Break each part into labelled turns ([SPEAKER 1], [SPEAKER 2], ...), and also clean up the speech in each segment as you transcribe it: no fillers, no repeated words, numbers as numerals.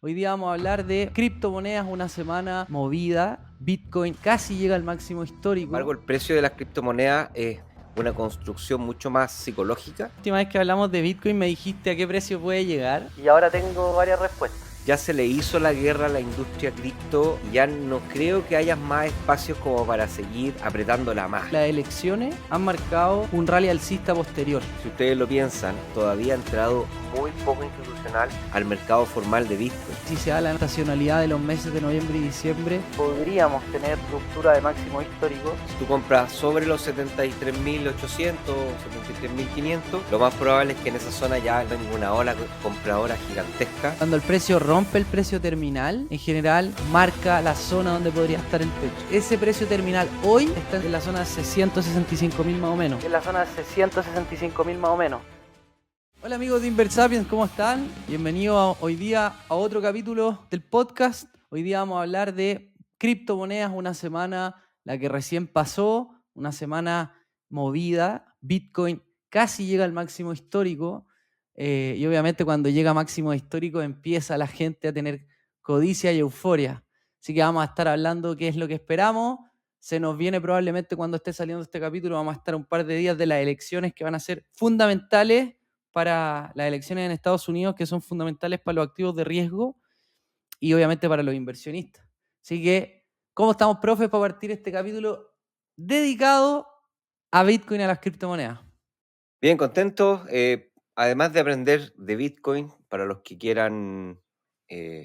[SPEAKER 1] Hoy día vamos a hablar de criptomonedas, una semana movida. Bitcoin casi llega al máximo
[SPEAKER 2] Sin embargo,
[SPEAKER 1] histórico.
[SPEAKER 2] el precio de las criptomonedas es una construcción mucho más psicológica.
[SPEAKER 1] La última vez que hablamos de Bitcoin me dijiste a qué precio puede llegar. Y ahora tengo varias respuestas.
[SPEAKER 2] Ya se le hizo la guerra a la industria cripto y ya no creo que haya más espacios como para seguir apretándola más.
[SPEAKER 1] Las elecciones han marcado un rally alcista posterior.
[SPEAKER 2] Si ustedes lo piensan, todavía ha entrado muy poco institucional al mercado formal de Bitcoin.
[SPEAKER 1] Si se da la estacionalidad de los meses de noviembre y diciembre, podríamos tener ruptura de máximo histórico.
[SPEAKER 2] Si tú compras sobre los 73.800, 73.500, lo más probable es que en esa zona ya no hay ninguna ola compradora gigantesca.
[SPEAKER 1] Cuando el precio rompe el precio terminal, en general marca la zona donde podría estar el techo. Ese precio terminal hoy está en la zona de 665.000 más o menos. En la zona de 665.000 más o menos. Hola amigos de Inversapiens, ¿cómo están? Bienvenidos hoy día a otro capítulo del podcast. Hoy día vamos a hablar de criptomonedas, una semana, la que recién pasó, una semana movida. Bitcoin casi llega al máximo histórico y obviamente cuando llega a máximo histórico empieza la gente a tener codicia y euforia. Así que vamos a estar hablando qué es lo que esperamos. Se nos viene probablemente cuando esté saliendo este capítulo, vamos a estar un par de días de las elecciones que van a ser fundamentales para las elecciones en Estados Unidos, que son fundamentales para los activos de riesgo y obviamente para los inversionistas. Así que, ¿cómo estamos, profes, para partir este capítulo dedicado a Bitcoin y a las criptomonedas?
[SPEAKER 2] Bien, contento. Además de aprender de Bitcoin, para los que quieran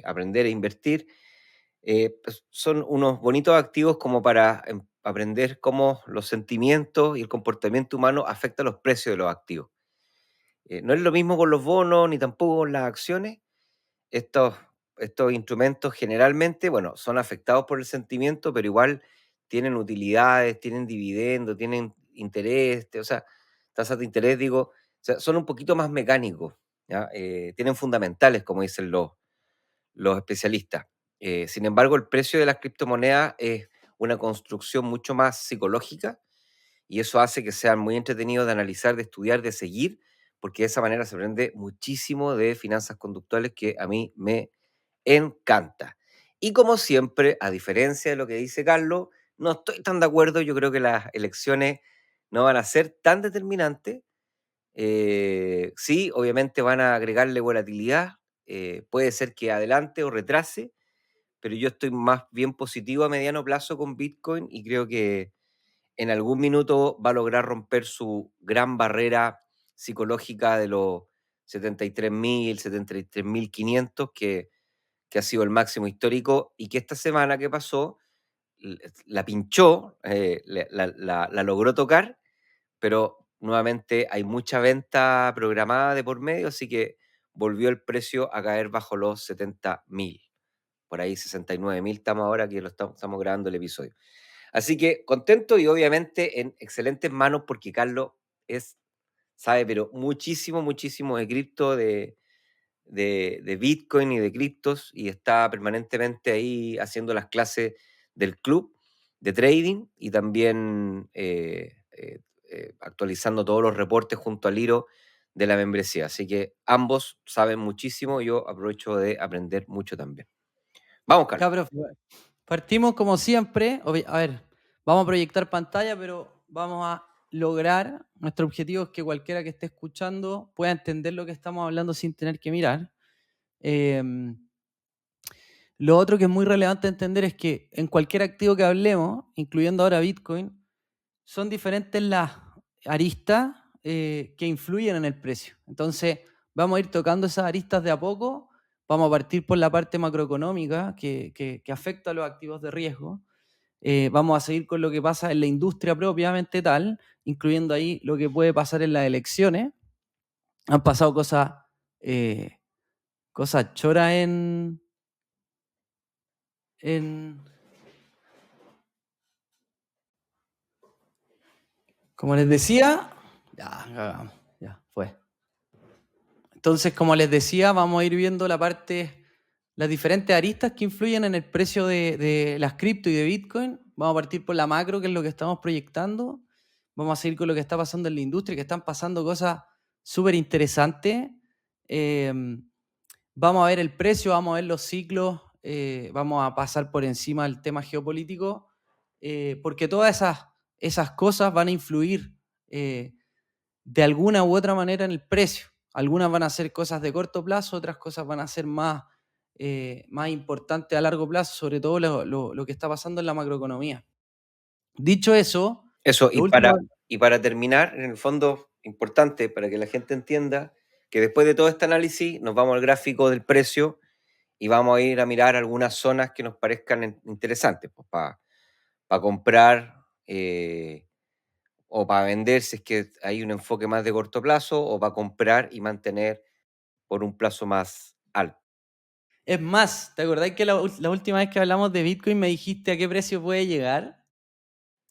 [SPEAKER 2] aprender a invertir, pues son unos bonitos activos como para aprender cómo los sentimientos y el comportamiento humano afectan los precios de los activos. No es lo mismo con los bonos ni tampoco con las acciones. Estos, estos instrumentos generalmente, bueno, son afectados por el sentimiento, pero igual tienen utilidades, tienen dividendos, tienen interés, o sea, tasas de interés, digo, o sea, son un poquito más mecánicos, ¿ya? Tienen fundamentales, como dicen los especialistas. Sin embargo, el precio de las criptomonedas es una construcción mucho más psicológica y eso hace que sean muy entretenidos de analizar, de estudiar, de seguir, porque de esa manera se aprende muchísimo de finanzas conductuales que a mí me encanta. Y como siempre, a diferencia de lo que dice Carlos, no estoy tan de acuerdo. Yo creo que las elecciones no van a ser tan determinantes. Sí, obviamente van a agregarle volatilidad. Puede ser que adelante o retrase, pero yo estoy más bien positivo a mediano plazo con Bitcoin y creo que en algún minuto va a lograr romper su gran barrera psicológica de los 73.000, 73.500, que ha sido el máximo histórico y que esta semana que pasó la pinchó, la logró tocar, pero nuevamente hay mucha venta programada de por medio, así que volvió el precio a caer bajo los 70.000. Por ahí 69.000 estamos ahora que estamos grabando el episodio. Así que contento y obviamente en excelentes manos porque Carlos sabe, pero muchísimo, muchísimo de cripto, de Bitcoin y de criptos y está permanentemente ahí haciendo las clases del club de trading y también actualizando todos los reportes junto al Liro de la membresía. Así que ambos saben muchísimo y yo aprovecho de aprender mucho también. Vamos, Carlos.
[SPEAKER 1] Ya, profe, partimos como siempre. A ver, vamos a proyectar pantalla, pero vamos a lograr, nuestro objetivo es que cualquiera que esté escuchando pueda entender lo que estamos hablando sin tener que mirar. Lo otro que es muy relevante entender es que en cualquier activo que hablemos, incluyendo ahora Bitcoin, son diferentes las aristas que influyen en el precio. Entonces, vamos a ir tocando esas aristas de a poco. Vamos a partir por la parte macroeconómica que afecta a los activos de riesgo. Vamos a seguir con lo que pasa en la industria propiamente tal, incluyendo ahí lo que puede pasar en las elecciones. Han pasado cosas choras en, como les decía, ya fue. Entonces, como les decía, vamos a ir viendo las diferentes aristas que influyen en el precio de las cripto y de Bitcoin. Vamos a partir por la macro, que es lo que estamos proyectando. Vamos a seguir con lo que está pasando en la industria, que están pasando cosas súper interesantes. Vamos a ver el precio, vamos a ver los ciclos, vamos a pasar por encima del tema geopolítico, porque todas esas cosas van a influir de alguna u otra manera en el precio. Algunas van a ser cosas de corto plazo, otras cosas van a ser más importantes a largo plazo, sobre todo lo que está pasando en la macroeconomía. Dicho eso,
[SPEAKER 2] Eso,
[SPEAKER 1] lo último.
[SPEAKER 2] y para terminar, en el fondo, importante para que la gente entienda que después de todo este análisis nos vamos al gráfico del precio y vamos a ir a mirar algunas zonas que nos parezcan interesantes, pues, para comprar o para vender si es que hay un enfoque más de corto plazo, o para comprar y mantener por un plazo más alto.
[SPEAKER 1] Es más, ¿te acordás que la última vez que hablamos de Bitcoin me dijiste a qué precio puede llegar?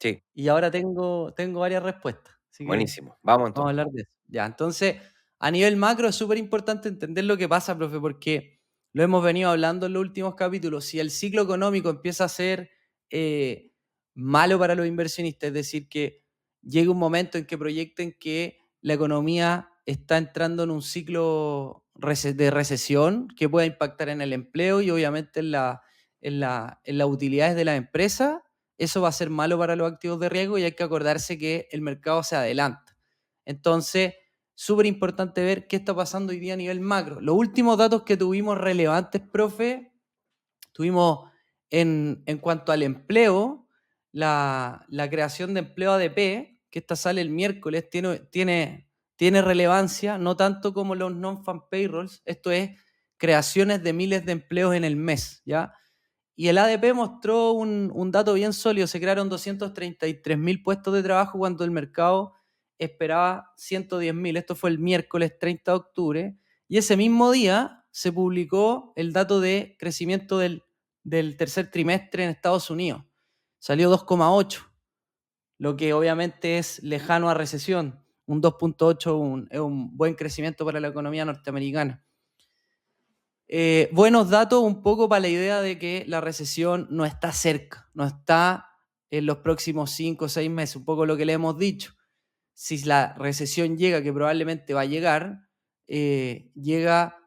[SPEAKER 2] Sí,
[SPEAKER 1] Y ahora tengo varias respuestas, así que
[SPEAKER 2] buenísimo. Vamos
[SPEAKER 1] vamos a
[SPEAKER 2] entonces.
[SPEAKER 1] hablar de eso. Ya, entonces, a nivel macro es súper importante entender lo que pasa, profe, porque lo hemos venido hablando en los últimos capítulos. Si el ciclo económico empieza a ser eh, malo para los inversionistas, es decir, que llegue un momento en que proyecten que la economía está entrando en un ciclo de recesión que pueda impactar en el empleo y obviamente en las utilidades de las empresas, eso va a ser malo para los activos de riesgo y hay que acordarse que el mercado se adelanta. Entonces, súper importante ver qué está pasando hoy día a nivel macro. Los últimos datos que tuvimos relevantes, profe, tuvimos en cuanto al empleo, la creación de empleo ADP, que esta sale el miércoles, tiene relevancia, no tanto como los non-farm payrolls, esto es creaciones de miles de empleos en el mes, ¿ya? Y el ADP mostró un dato bien sólido, se crearon 233.000 puestos de trabajo cuando el mercado esperaba 110.000. Esto fue el miércoles 30 de octubre. Y ese mismo día se publicó el dato de crecimiento del tercer trimestre en Estados Unidos. Salió 2,8, lo que obviamente es lejano a recesión. Un 2,8 es un buen crecimiento para la economía norteamericana. Buenos datos un poco para la idea de que la recesión no está cerca, no está en los próximos 5 o 6 meses, un poco lo que le hemos dicho. Si la recesión llega, que probablemente va a llegar, llega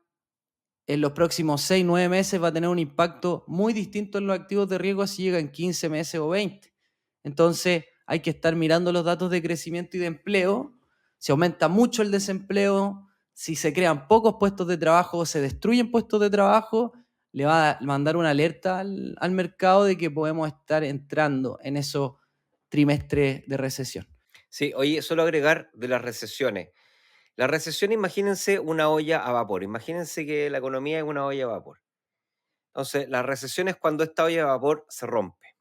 [SPEAKER 1] en los próximos 6 9 meses, va a tener un impacto muy distinto en los activos de riesgo si llega en 15 meses o 20. Entonces hay que estar mirando los datos de crecimiento y de empleo. Si aumenta mucho el desempleo, si se crean pocos puestos de trabajo o se destruyen puestos de trabajo, le va a mandar una alerta al mercado de que podemos estar entrando en esos trimestres de recesión.
[SPEAKER 2] Sí, oye, solo agregar de las recesiones. La recesión, imagínense una olla a vapor. Imagínense que la economía es una olla a vapor. Entonces, la recesión es cuando esta olla a vapor se rompe.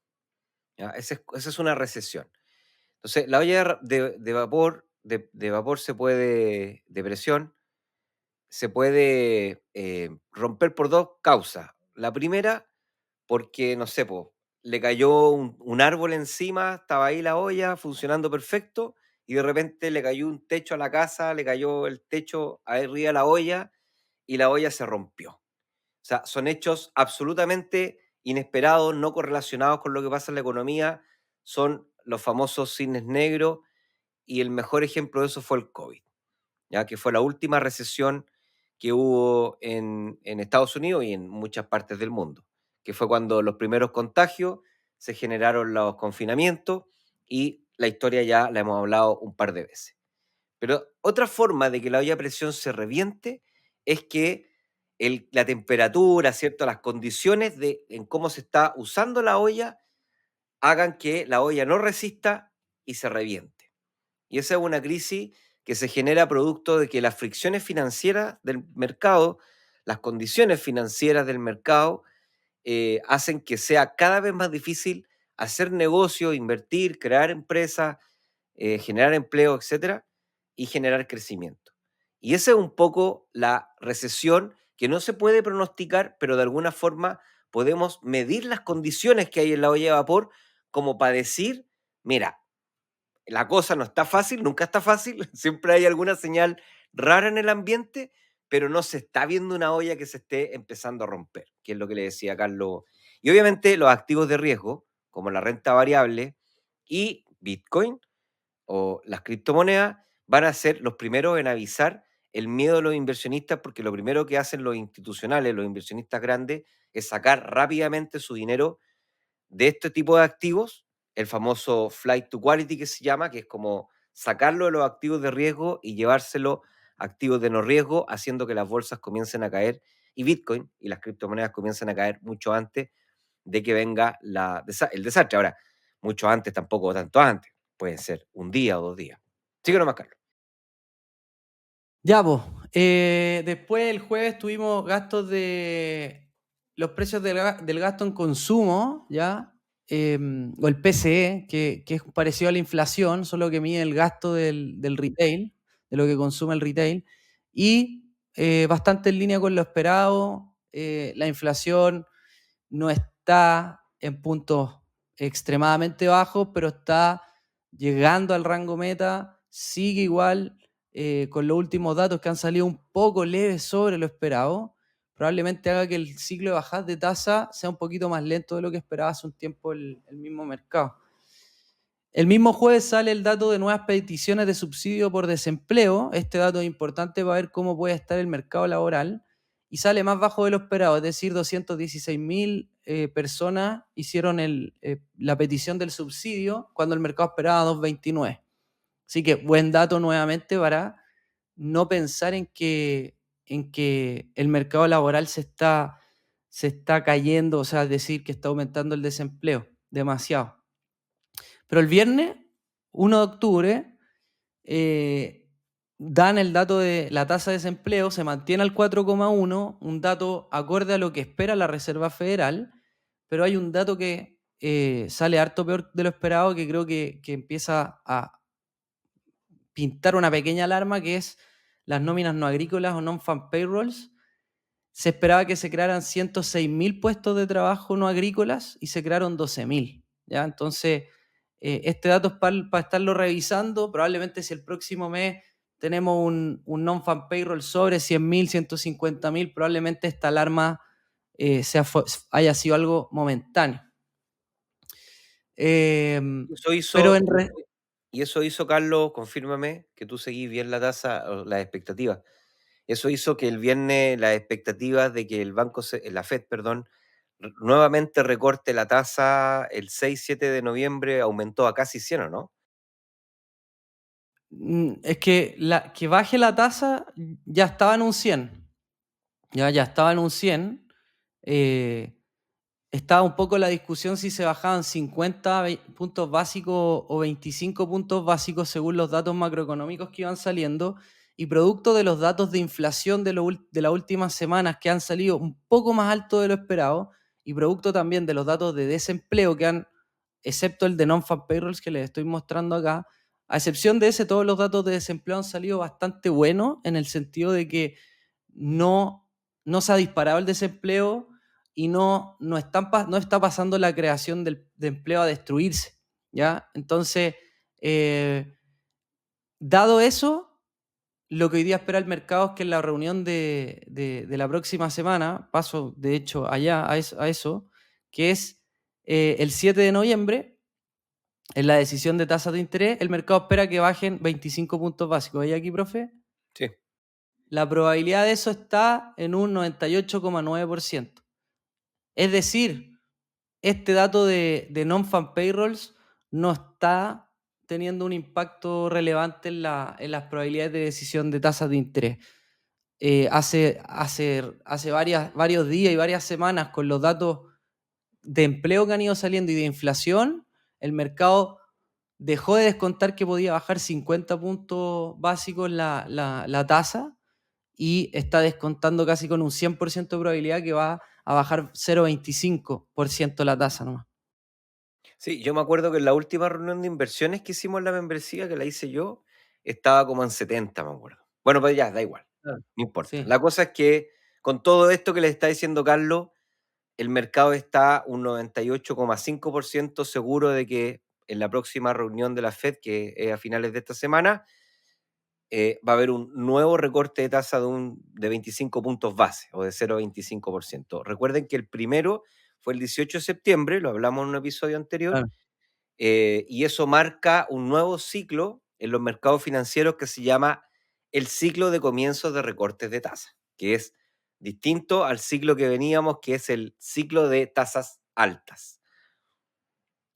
[SPEAKER 2] ¿Ya? Esa es una recesión. Entonces, la olla de vapor se puede, de presión, se puede romper por dos causas. La primera, porque, no sé, po, le cayó un árbol encima, estaba ahí la olla funcionando perfecto, y de repente le cayó un techo a la casa, le cayó el techo arriba de la olla y la olla se rompió. O sea, son hechos absolutamente inesperados, no correlacionados con lo que pasa en la economía, son los famosos cisnes negros, y el mejor ejemplo de eso fue el COVID, ya que fue la última recesión que hubo en Estados Unidos y en muchas partes del mundo, que fue cuando los primeros contagios se generaron los confinamientos, y la historia ya la hemos hablado un par de veces. Pero otra forma de que la olla a presión se reviente es que la temperatura, ¿cierto? Las condiciones en cómo se está usando la olla hagan que la olla no resista y se reviente. Y esa es una crisis que se genera producto de que las fricciones financieras del mercado, las condiciones financieras del mercado, hacen que sea cada vez más difícil hacer negocio, invertir, crear empresas, generar empleo, etcétera, y generar crecimiento. Y esa es un poco la recesión que no se puede pronosticar, pero de alguna forma podemos medir las condiciones que hay en la olla de vapor como para decir, mira, la cosa no está fácil, nunca está fácil, siempre hay alguna señal rara en el ambiente, pero no se está viendo una olla que se esté empezando a romper, que es lo que le decía Carlos. Y obviamente los activos de riesgo, como la renta variable y Bitcoin o las criptomonedas, van a ser los primeros en avisar el miedo de los inversionistas, porque lo primero que hacen los institucionales, los inversionistas grandes, es sacar rápidamente su dinero de este tipo de activos, el famoso flight to quality que se llama, que es como sacarlo de los activos de riesgo y llevárselo a activos de no riesgo, haciendo que las bolsas comiencen a caer y Bitcoin y las criptomonedas comiencen a caer mucho antes de que venga el desastre. Ahora, mucho antes tampoco, tanto antes. Pueden ser un día o 2 días. Sí que no más, Carlos.
[SPEAKER 1] Ya, pues. Después el jueves tuvimos gastos de los precios del gasto en consumo, ¿ya? O el PCE, que es parecido a la inflación, solo que mide el gasto del retail, de lo que consume el retail, y bastante en línea con lo esperado. La inflación no está en puntos extremadamente bajos, pero está llegando al rango meta, sigue igual con los últimos datos que han salido un poco leves sobre lo esperado. Probablemente haga que el ciclo de bajas de tasa sea un poquito más lento de lo que esperaba hace un tiempo el mismo mercado. El mismo jueves sale el dato de nuevas peticiones de subsidio por desempleo. Este dato es importante para ver cómo puede estar el mercado laboral y sale más bajo de lo esperado, es decir, 216.000 personas hicieron la petición del subsidio cuando el mercado esperaba 229. Así que buen dato nuevamente para no pensar en que el mercado laboral se está cayendo, o sea, es decir, que está aumentando el desempleo demasiado. Pero el viernes, 1 de octubre, dan el dato de la tasa de desempleo, se mantiene al 4,1, un dato acorde a lo que espera la Reserva Federal, pero hay un dato que sale harto peor de lo esperado, que creo que empieza a pintar una pequeña alarma, que es las nóminas no agrícolas o non-farm payrolls. Se esperaba que se crearan 106.000 puestos de trabajo no agrícolas y se crearon 12.000. ¿Ya? Entonces, este dato es para estarlo revisando. Probablemente si el próximo mes tenemos un non-farm payroll sobre 100.000, 150.000, probablemente esta alarma haya sido algo momentáneo.
[SPEAKER 2] Eso
[SPEAKER 1] Pero
[SPEAKER 2] hizo, y eso hizo, Carlos, confírmame que tú seguís bien la tasa, o las expectativas. Eso hizo que el viernes las expectativas de que la Fed, perdón, nuevamente recorte la tasa el 6-7 de noviembre aumentó a casi 100, ¿o no?
[SPEAKER 1] es que baje la tasa ya estaba en un 100. Ya estaba en un 100. Estaba un poco la discusión si se bajaban 50 puntos básicos o 25 puntos básicos según los datos macroeconómicos que iban saliendo, y producto de los datos de inflación de las últimas semanas que han salido un poco más alto de lo esperado, y producto también de los datos de desempleo que han, excepto el de non-farm payrolls que les estoy mostrando acá, a excepción de ese, todos los datos de desempleo han salido bastante buenos en el sentido de que no se ha disparado el desempleo y no está pasando la creación de empleo a destruirse, ¿ya? Entonces, dado eso, lo que hoy día espera el mercado es que en la reunión de la próxima semana, paso de hecho allá a eso, que es el 7 de noviembre, en la decisión de tasas de interés, el mercado espera que bajen 25 puntos básicos. ¿Hay aquí, profe?
[SPEAKER 2] Sí.
[SPEAKER 1] La probabilidad de eso está en un 98,9%. Es decir, este dato de non-farm payrolls no está teniendo un impacto relevante en las probabilidades de decisión de tasas de interés. Hace varios días y varias semanas, con los datos de empleo que han ido saliendo y de inflación, el mercado dejó de descontar que podía bajar 50 puntos básicos la tasa, y está descontando casi con un 100% de probabilidad que va a bajar 0,25% la tasa nomás.
[SPEAKER 2] Sí, yo me acuerdo que en la última reunión de inversiones que hicimos en la membresía, que la hice yo, estaba como en 70, me acuerdo. Bueno, pues ya, da igual,
[SPEAKER 1] Claro.
[SPEAKER 2] no importa.
[SPEAKER 1] Sí.
[SPEAKER 2] La cosa es que con todo esto que le está diciendo Carlos, el mercado está un 98,5% seguro de que en la próxima reunión de la Fed, que es a finales de esta semana, va a haber un nuevo recorte de tasa de 25 puntos base o de 0,25%. Recuerden que el primero fue el 18 de septiembre, lo hablamos en un episodio anterior,
[SPEAKER 1] Claro.
[SPEAKER 2] y eso marca un nuevo ciclo en los mercados financieros que se llama el ciclo de comienzos de recortes de tasas, que es distinto al ciclo que veníamos, que es el ciclo de tasas altas.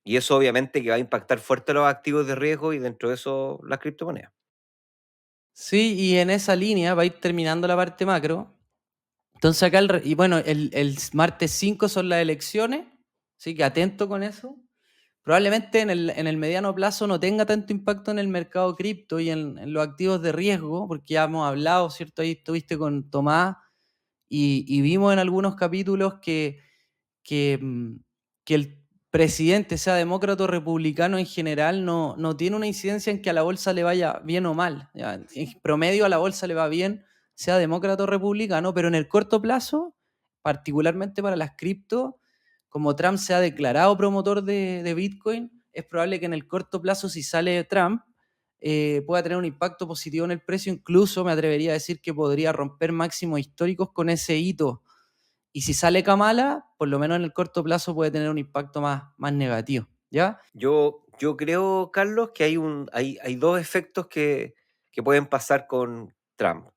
[SPEAKER 2] Y eso obviamente que va a impactar fuerte a los activos de riesgo y dentro de eso las criptomonedas.
[SPEAKER 1] Sí, y en esa línea va a ir terminando la parte macro. Entonces acá, y bueno, el martes 5 son las elecciones, así que atento con eso. Probablemente en el mediano plazo no tenga tanto impacto en el mercado cripto y en los activos de riesgo, porque ya hemos hablado, ¿cierto? Ahí estuviste con Tomás y vimos en algunos capítulos que, que el presidente, sea demócrata o republicano en general, no tiene una incidencia en que a la bolsa le vaya bien o mal. ¿Ya? En promedio a la bolsa le va bien, sea demócrata o republicano, pero en el corto plazo, particularmente para las cripto, como Trump se ha declarado promotor de Bitcoin, es probable que en el corto plazo, si sale Trump, pueda tener un impacto positivo en el precio. Incluso me atrevería a decir que podría romper máximos históricos con ese hito. Y si sale Kamala, por lo menos en el corto plazo puede tener un impacto más negativo, ¿ya?
[SPEAKER 2] Yo creo, Carlos, que hay dos efectos que pueden pasar con Trump.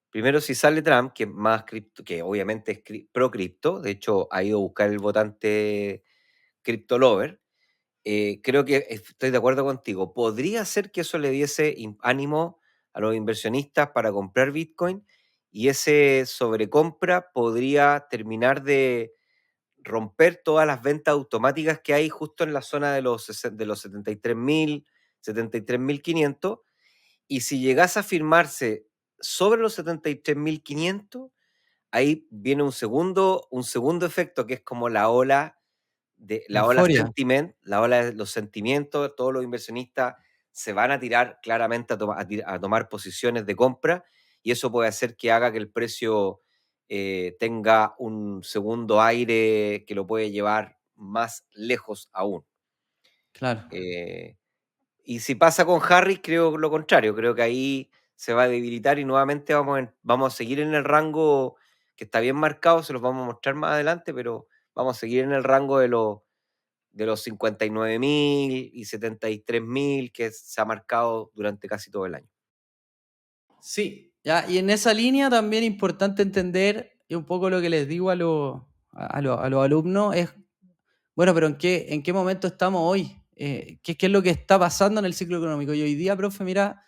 [SPEAKER 2] Primero, si sale Trump, que es más cripto, que obviamente es pro cripto, de hecho ha ido a buscar el votante crypto lover, creo que estoy de acuerdo contigo. Podría ser que eso le diese ánimo a los inversionistas para comprar Bitcoin y ese sobrecompra podría terminar de romper todas las ventas automáticas que hay justo en la zona de los 73.000, 73.500. Y si llegase a firmarse sobre los 73.500, ahí viene un segundo efecto que es como la ola
[SPEAKER 1] Euforia,
[SPEAKER 2] sentiment, la ola de los sentimientos. Todos los inversionistas se van a tirar claramente a tomar posiciones de compra y eso puede hacer que haga que el precio tenga un segundo aire que lo puede llevar más lejos aún.
[SPEAKER 1] claro.
[SPEAKER 2] Eh, y si pasa con Harris, creo lo contrario, creo que ahí se va a debilitar y nuevamente vamos a seguir en el rango que está bien marcado, se los vamos a mostrar más adelante, pero vamos a seguir en el rango de los 59.000 y 73.000 que se ha marcado durante casi todo el año.
[SPEAKER 1] Sí, ya, y en esa línea también importante entender, y un poco lo que les digo a los alumnos, es, bueno, pero en qué momento estamos hoy? ¿Qué es lo que está pasando en el ciclo económico? Y hoy día, profe, mira,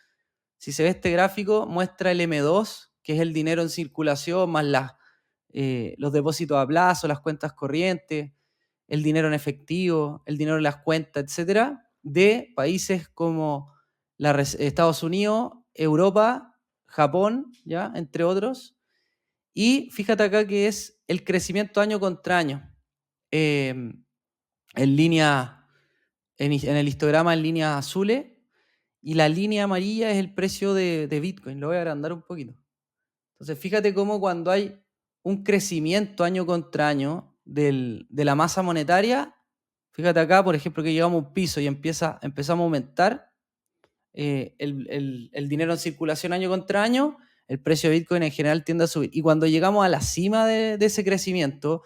[SPEAKER 1] si se ve este gráfico, muestra el M2, que es el dinero en circulación, más los depósitos a plazo, las cuentas corrientes, el dinero en efectivo, el dinero en las cuentas, etcétera, de países como Estados Unidos, Europa, Japón, ¿ya? Entre otros. Y fíjate acá que es el crecimiento año contra año. Eh, en línea, en el histograma en líneas azules, y la línea amarilla es el precio de Bitcoin. Lo voy a agrandar un poquito. Entonces, fíjate cómo cuando hay un crecimiento año contra año de la masa monetaria, fíjate acá, por ejemplo, que llegamos a un piso y empezamos a aumentar el dinero en circulación año contra año, el precio de Bitcoin en general tiende a subir. Y cuando llegamos a la cima de ese crecimiento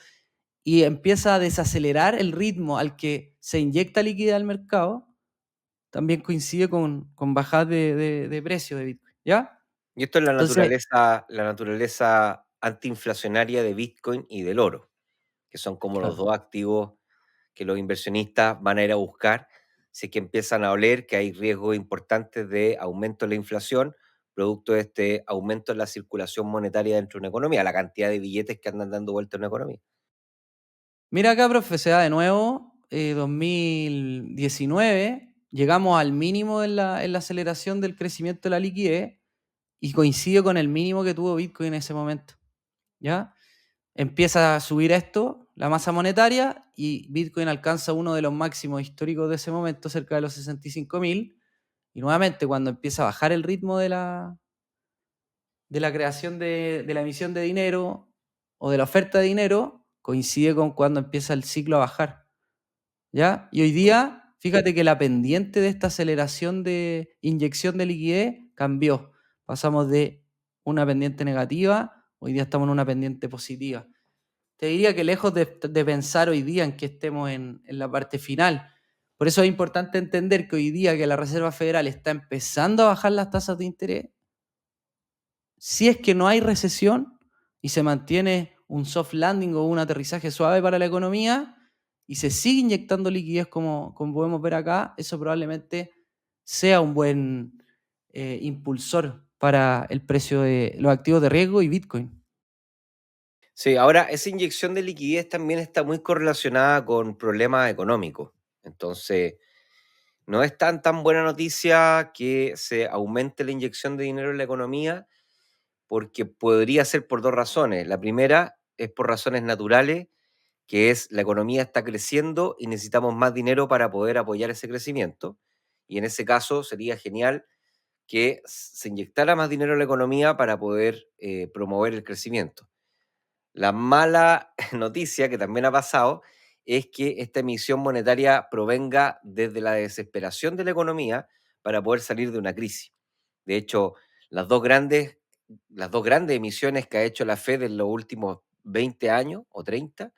[SPEAKER 1] y empieza a desacelerar el ritmo al que se inyecta liquidez al mercado, también coincide con bajadas de precio de Bitcoin, ¿ya?
[SPEAKER 2] Y esto es
[SPEAKER 1] Entonces,
[SPEAKER 2] la naturaleza antiinflacionaria de Bitcoin y del oro, que son como los
[SPEAKER 1] claro.
[SPEAKER 2] dos activos que los inversionistas van a ir a buscar si es que empiezan a oler que hay riesgos importantes de aumento de la inflación, producto de este aumento en la circulación monetaria dentro de una economía, la cantidad de billetes que andan dando vuelta en una economía.
[SPEAKER 1] Mira acá, profe, se da de nuevo, 2019, llegamos al mínimo en la aceleración del crecimiento de la liquidez y coincide con el mínimo que tuvo Bitcoin en ese momento, ¿ya? Empieza a subir esto, la masa monetaria, y Bitcoin alcanza uno de los máximos históricos de ese momento, cerca de los 65.000, y nuevamente cuando empieza a bajar el ritmo de la creación de la emisión de dinero o de la oferta de dinero, coincide con cuando empieza el ciclo a bajar, ¿ya? Y hoy día, fíjate que la pendiente de esta aceleración de inyección de liquidez cambió. Pasamos de una pendiente negativa, hoy día estamos en una pendiente positiva. Te diría que lejos de pensar hoy día en que estemos en la parte final. Por eso es importante entender que hoy día que la Reserva Federal está empezando a bajar las tasas de interés, si es que no hay recesión y se mantiene un soft landing o un aterrizaje suave para la economía y se sigue inyectando liquidez como podemos ver acá, eso probablemente sea un buen impulsor para el precio de los activos de riesgo y Bitcoin.
[SPEAKER 2] Sí, ahora esa inyección de liquidez también está muy correlacionada con problemas económicos. Entonces, no es tan buena noticia que se aumente la inyección de dinero en la economía, porque podría ser por dos razones. La primera es por razones naturales, que es la economía está creciendo y necesitamos más dinero para poder apoyar ese crecimiento. Y en ese caso sería genial que se inyectara más dinero en la economía para poder promover el crecimiento. La mala noticia que también ha pasado es que esta emisión monetaria provenga desde la desesperación de la economía para poder salir de una crisis. De hecho, las dos grandes, las dos grandes emisiones que ha hecho la Fed en los últimos 20 años o 30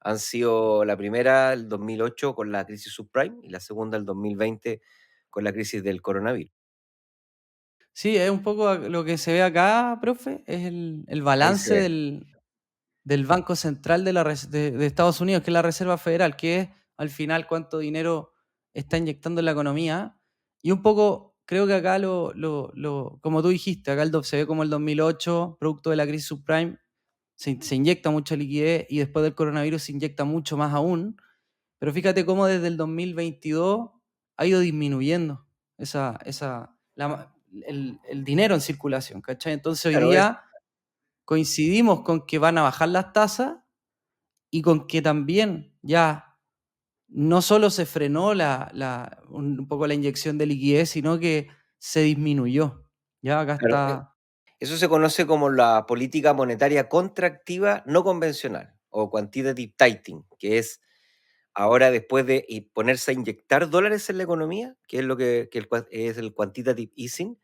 [SPEAKER 2] han sido la primera el 2008 con la crisis subprime y la segunda el 2020 con la crisis del coronavirus.
[SPEAKER 1] Sí, es un poco lo que se ve acá, profe, es el
[SPEAKER 2] Ahí se
[SPEAKER 1] balance
[SPEAKER 2] ve.
[SPEAKER 1] del Banco Central de Estados Unidos, que es la Reserva Federal, que es al final cuánto dinero está inyectando en la economía. Y un poco, creo que acá, como tú dijiste, acá se ve como el 2008, producto de la crisis subprime, se inyecta mucha liquidez y después del coronavirus se inyecta mucho más aún. Pero fíjate cómo desde el 2022 ha ido disminuyendo el dinero en circulación, ¿cachai? Entonces hoy
[SPEAKER 2] Claro,
[SPEAKER 1] día coincidimos con que van a bajar las tasas y con que también ya no solo se frenó un poco la inyección de liquidez, sino que se disminuyó. Ya acá
[SPEAKER 2] claro,
[SPEAKER 1] está.
[SPEAKER 2] eso se conoce como la política monetaria contractiva no convencional o quantitative tightening, que es ahora después de ponerse a inyectar dólares en la economía, que es lo que es el quantitative easing,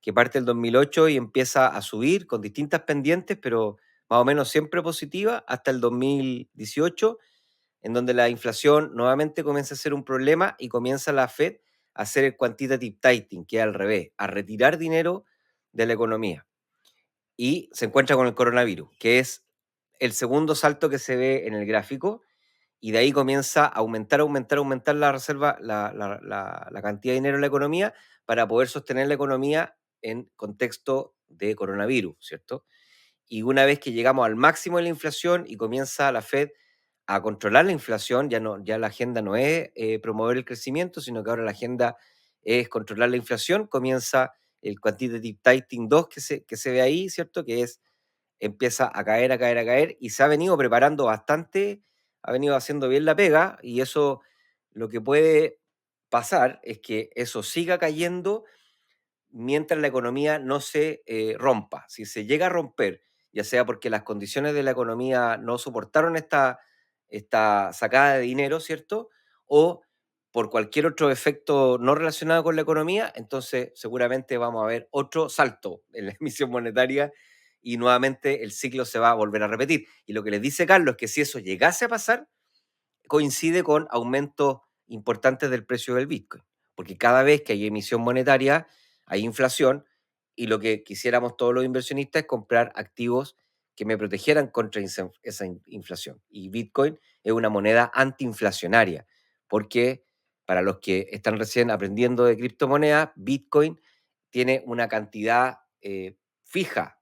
[SPEAKER 2] que parte el 2008 y empieza a subir con distintas pendientes, pero más o menos siempre positiva, hasta el 2018, en donde la inflación nuevamente comienza a ser un problema y comienza la Fed a hacer el quantitative tightening, que es al revés, a retirar dinero de la economía. Y se encuentra con el coronavirus, que es el segundo salto que se ve en el gráfico, y de ahí comienza a aumentar la reserva, la cantidad de dinero en la economía para poder sostener la economía en contexto de coronavirus, ¿cierto? Y una vez que llegamos al máximo de la inflación y comienza la Fed a controlar la inflación, ya la agenda no es promover el crecimiento, sino que ahora la agenda es controlar la inflación, comienza el quantitative tightening 2 que se ve ahí, ¿cierto? Que es empieza a caer, a caer, a caer, y se ha venido preparando bastante, ha venido haciendo bien la pega, y eso lo que puede pasar es que eso siga cayendo mientras la economía no se rompa. Si se llega a romper, ya sea porque las condiciones de la economía no soportaron esta sacada de dinero, ¿cierto? O por cualquier otro efecto no relacionado con la economía, entonces seguramente vamos a ver otro salto en la emisión monetaria y nuevamente el ciclo se va a volver a repetir. Y lo que les dice Carlos es que si eso llegase a pasar, coincide con aumentos importantes del precio del Bitcoin, porque cada vez que hay emisión monetaria hay inflación y lo que quisiéramos todos los inversionistas es comprar activos que me protegieran contra esa inflación. Y Bitcoin es una moneda antiinflacionaria, porque para los que están recién aprendiendo de criptomonedas, Bitcoin tiene una cantidad fija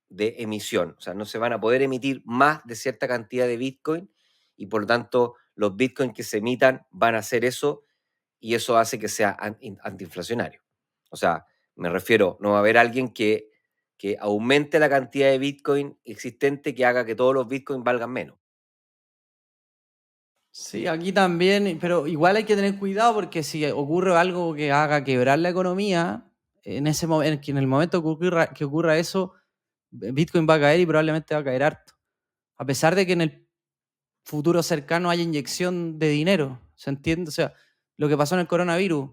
[SPEAKER 2] de emisión. O sea, no se van a poder emitir más de cierta cantidad de Bitcoin y por lo tanto los Bitcoin que se emitan van a hacer eso y eso hace que sea antiinflacionario. O sea, me refiero, no va a haber alguien que aumente la cantidad de Bitcoin existente que haga que todos los Bitcoin valgan menos.
[SPEAKER 1] Sí, aquí también, pero igual hay que tener cuidado porque si ocurre algo que haga quebrar la economía, en el momento que ocurra eso, Bitcoin va a caer y probablemente va a caer harto. A pesar de que en el futuro cercano haya inyección de dinero, ¿se entiende? O sea, lo que pasó en el coronavirus,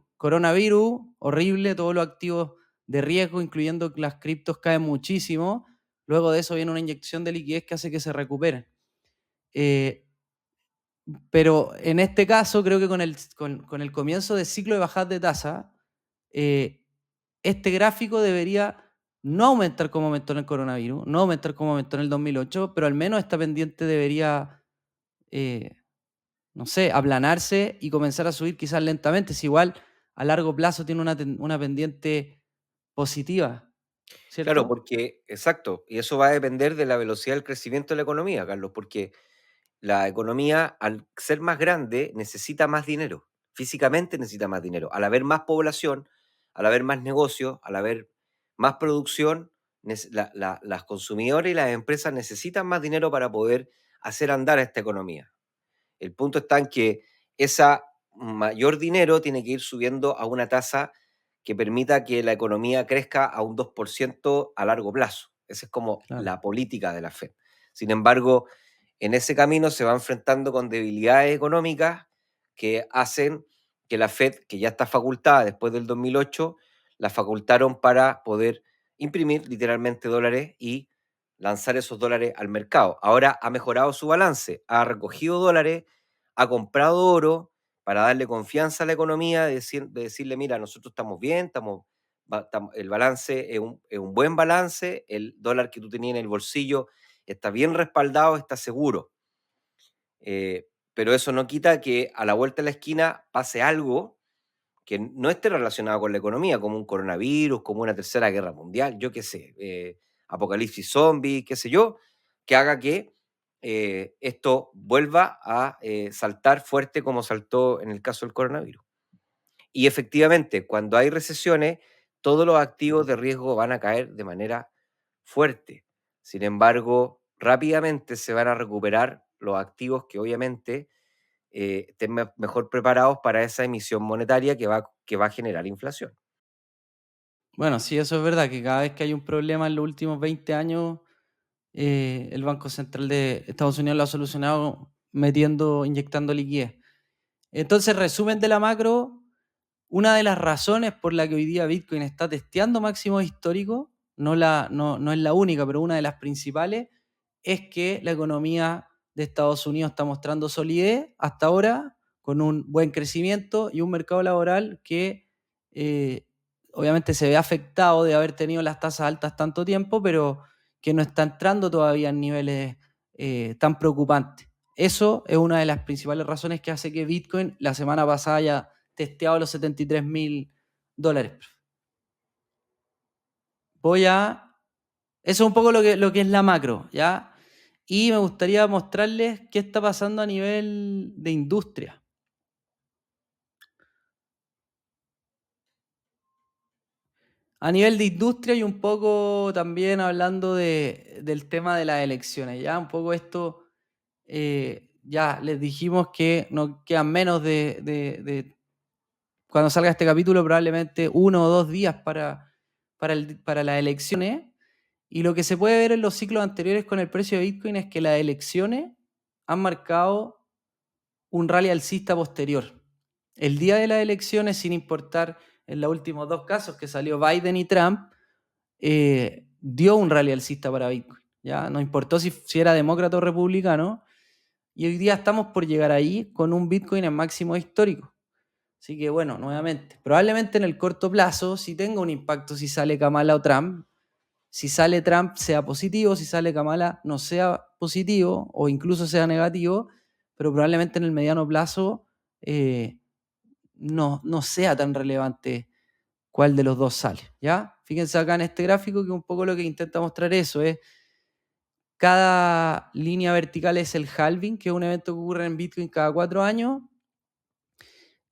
[SPEAKER 1] horrible, todos los activos de riesgo, incluyendo que las criptos, caen muchísimo. Luego de eso viene una inyección de liquidez que hace que se recuperen. Eh, pero en este caso, creo que con el comienzo del ciclo de bajadas de tasa, este gráfico debería no aumentar como aumentó en el coronavirus, no aumentar como aumentó en el 2008, pero al menos esta pendiente debería, eh, no sé, aplanarse y comenzar a subir quizás lentamente. Si igual a largo plazo tiene una pendiente positiva,
[SPEAKER 2] Claro,
[SPEAKER 1] ¿cierto?
[SPEAKER 2] porque, exacto, y eso va a depender de la velocidad del crecimiento de la economía, Carlos, porque la economía, al ser más grande, necesita más dinero. Físicamente necesita más dinero. Al haber más población, al haber más negocios, al haber más producción, las consumidores y las empresas necesitan más dinero para poder hacer andar a esta economía. El punto está en que esa mayor dinero tiene que ir subiendo a una tasa que permita que la economía crezca a un 2% a largo plazo. Esa es como
[SPEAKER 1] Claro.
[SPEAKER 2] la política de la Fed. Sin embargo, en ese camino se va enfrentando con debilidades económicas que hacen que la Fed, que ya está facultada después del 2008, la facultaron para poder imprimir literalmente dólares y lanzar esos dólares al mercado. Ahora ha mejorado su balance, ha recogido dólares, ha comprado oro para darle confianza a la economía, de decirle, mira, nosotros estamos bien, el balance es un buen balance, el dólar que tú tenías en el bolsillo está bien respaldado, está seguro. Pero eso no quita que a la vuelta de la esquina pase algo que no esté relacionado con la economía, como un coronavirus, como una tercera guerra mundial, yo qué sé, apocalipsis zombie, qué sé yo, que haga que esto vuelva a saltar fuerte como saltó en el caso del coronavirus. Y efectivamente, cuando hay recesiones, todos los activos de riesgo van a caer de manera fuerte. Sin embargo, rápidamente se van a recuperar los activos que obviamente estén mejor preparados para esa emisión monetaria que va a generar inflación.
[SPEAKER 1] Bueno, sí, eso es verdad, que cada vez que hay un problema en los últimos 20 años, el Banco Central de Estados Unidos lo ha solucionado inyectando liquidez. Entonces, resumen de la macro, una de las razones por la que hoy día Bitcoin está testeando máximos históricos, no es la única, pero una de las principales, es que la economía de Estados Unidos está mostrando solidez hasta ahora, con un buen crecimiento y un mercado laboral que eh, obviamente se ve afectado de haber tenido las tasas altas tanto tiempo, pero que no está entrando todavía en niveles tan preocupantes. Eso es una de las principales razones que hace que Bitcoin la semana pasada haya testeado los $73.000. Voy a... Eso es un poco lo que es la macro, ¿ya? Y me gustaría mostrarles qué está pasando a nivel de industria. A nivel de industria y un poco también hablando del tema de las elecciones, ¿ya? Un poco esto, ya les dijimos que nos quedan menos cuando salga este capítulo, probablemente 1 o 2 días para las elecciones. Y lo que se puede ver en los ciclos anteriores con el precio de Bitcoin es que las elecciones han marcado un rally alcista posterior. El día de las elecciones, sin importar en los últimos 2 casos que salió Biden y Trump, dio un rally alcista para Bitcoin. ¿Ya? No importó si era demócrata o republicano. Y hoy día estamos por llegar ahí con un Bitcoin en máximo histórico. Así que bueno, nuevamente, probablemente en el corto plazo sí tenga un impacto si sale Kamala o Trump. Si sale Trump sea positivo, si sale Kamala no sea positivo o incluso sea negativo, pero probablemente en el mediano plazo no sea tan relevante cuál de los dos sale, ¿ya? Fíjense acá en este gráfico que un poco lo que intenta mostrar eso es cada línea vertical es el halving, que es un evento que ocurre en Bitcoin cada 4 años.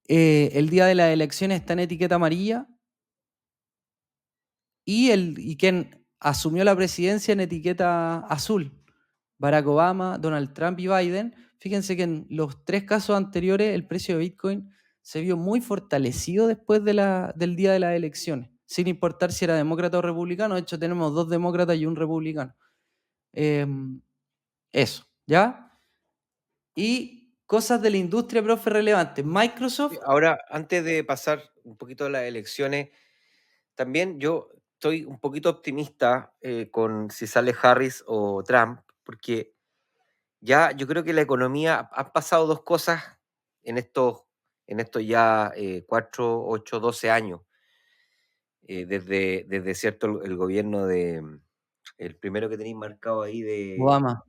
[SPEAKER 1] El día de las elecciones está en etiqueta amarilla y quien asumió la presidencia en etiqueta azul. Barack Obama, Donald Trump y Biden. Fíjense que en los 3 casos anteriores el precio de Bitcoin se vio muy fortalecido después del día de las elecciones, sin importar si era demócrata o republicano. De hecho, tenemos 2 demócratas y un republicano. Eso, ¿ya? Y cosas de la industria, profe, relevantes.
[SPEAKER 2] Sí,
[SPEAKER 1] Microsoft,
[SPEAKER 2] ahora, antes de pasar un poquito a las elecciones, también yo estoy un poquito optimista con si sale Harris o Trump, porque ya yo creo que la economía, han pasado dos cosas en estos ya 4, 8, 12 años. desde cierto el gobierno el primero que tenéis marcado ahí
[SPEAKER 1] Obama.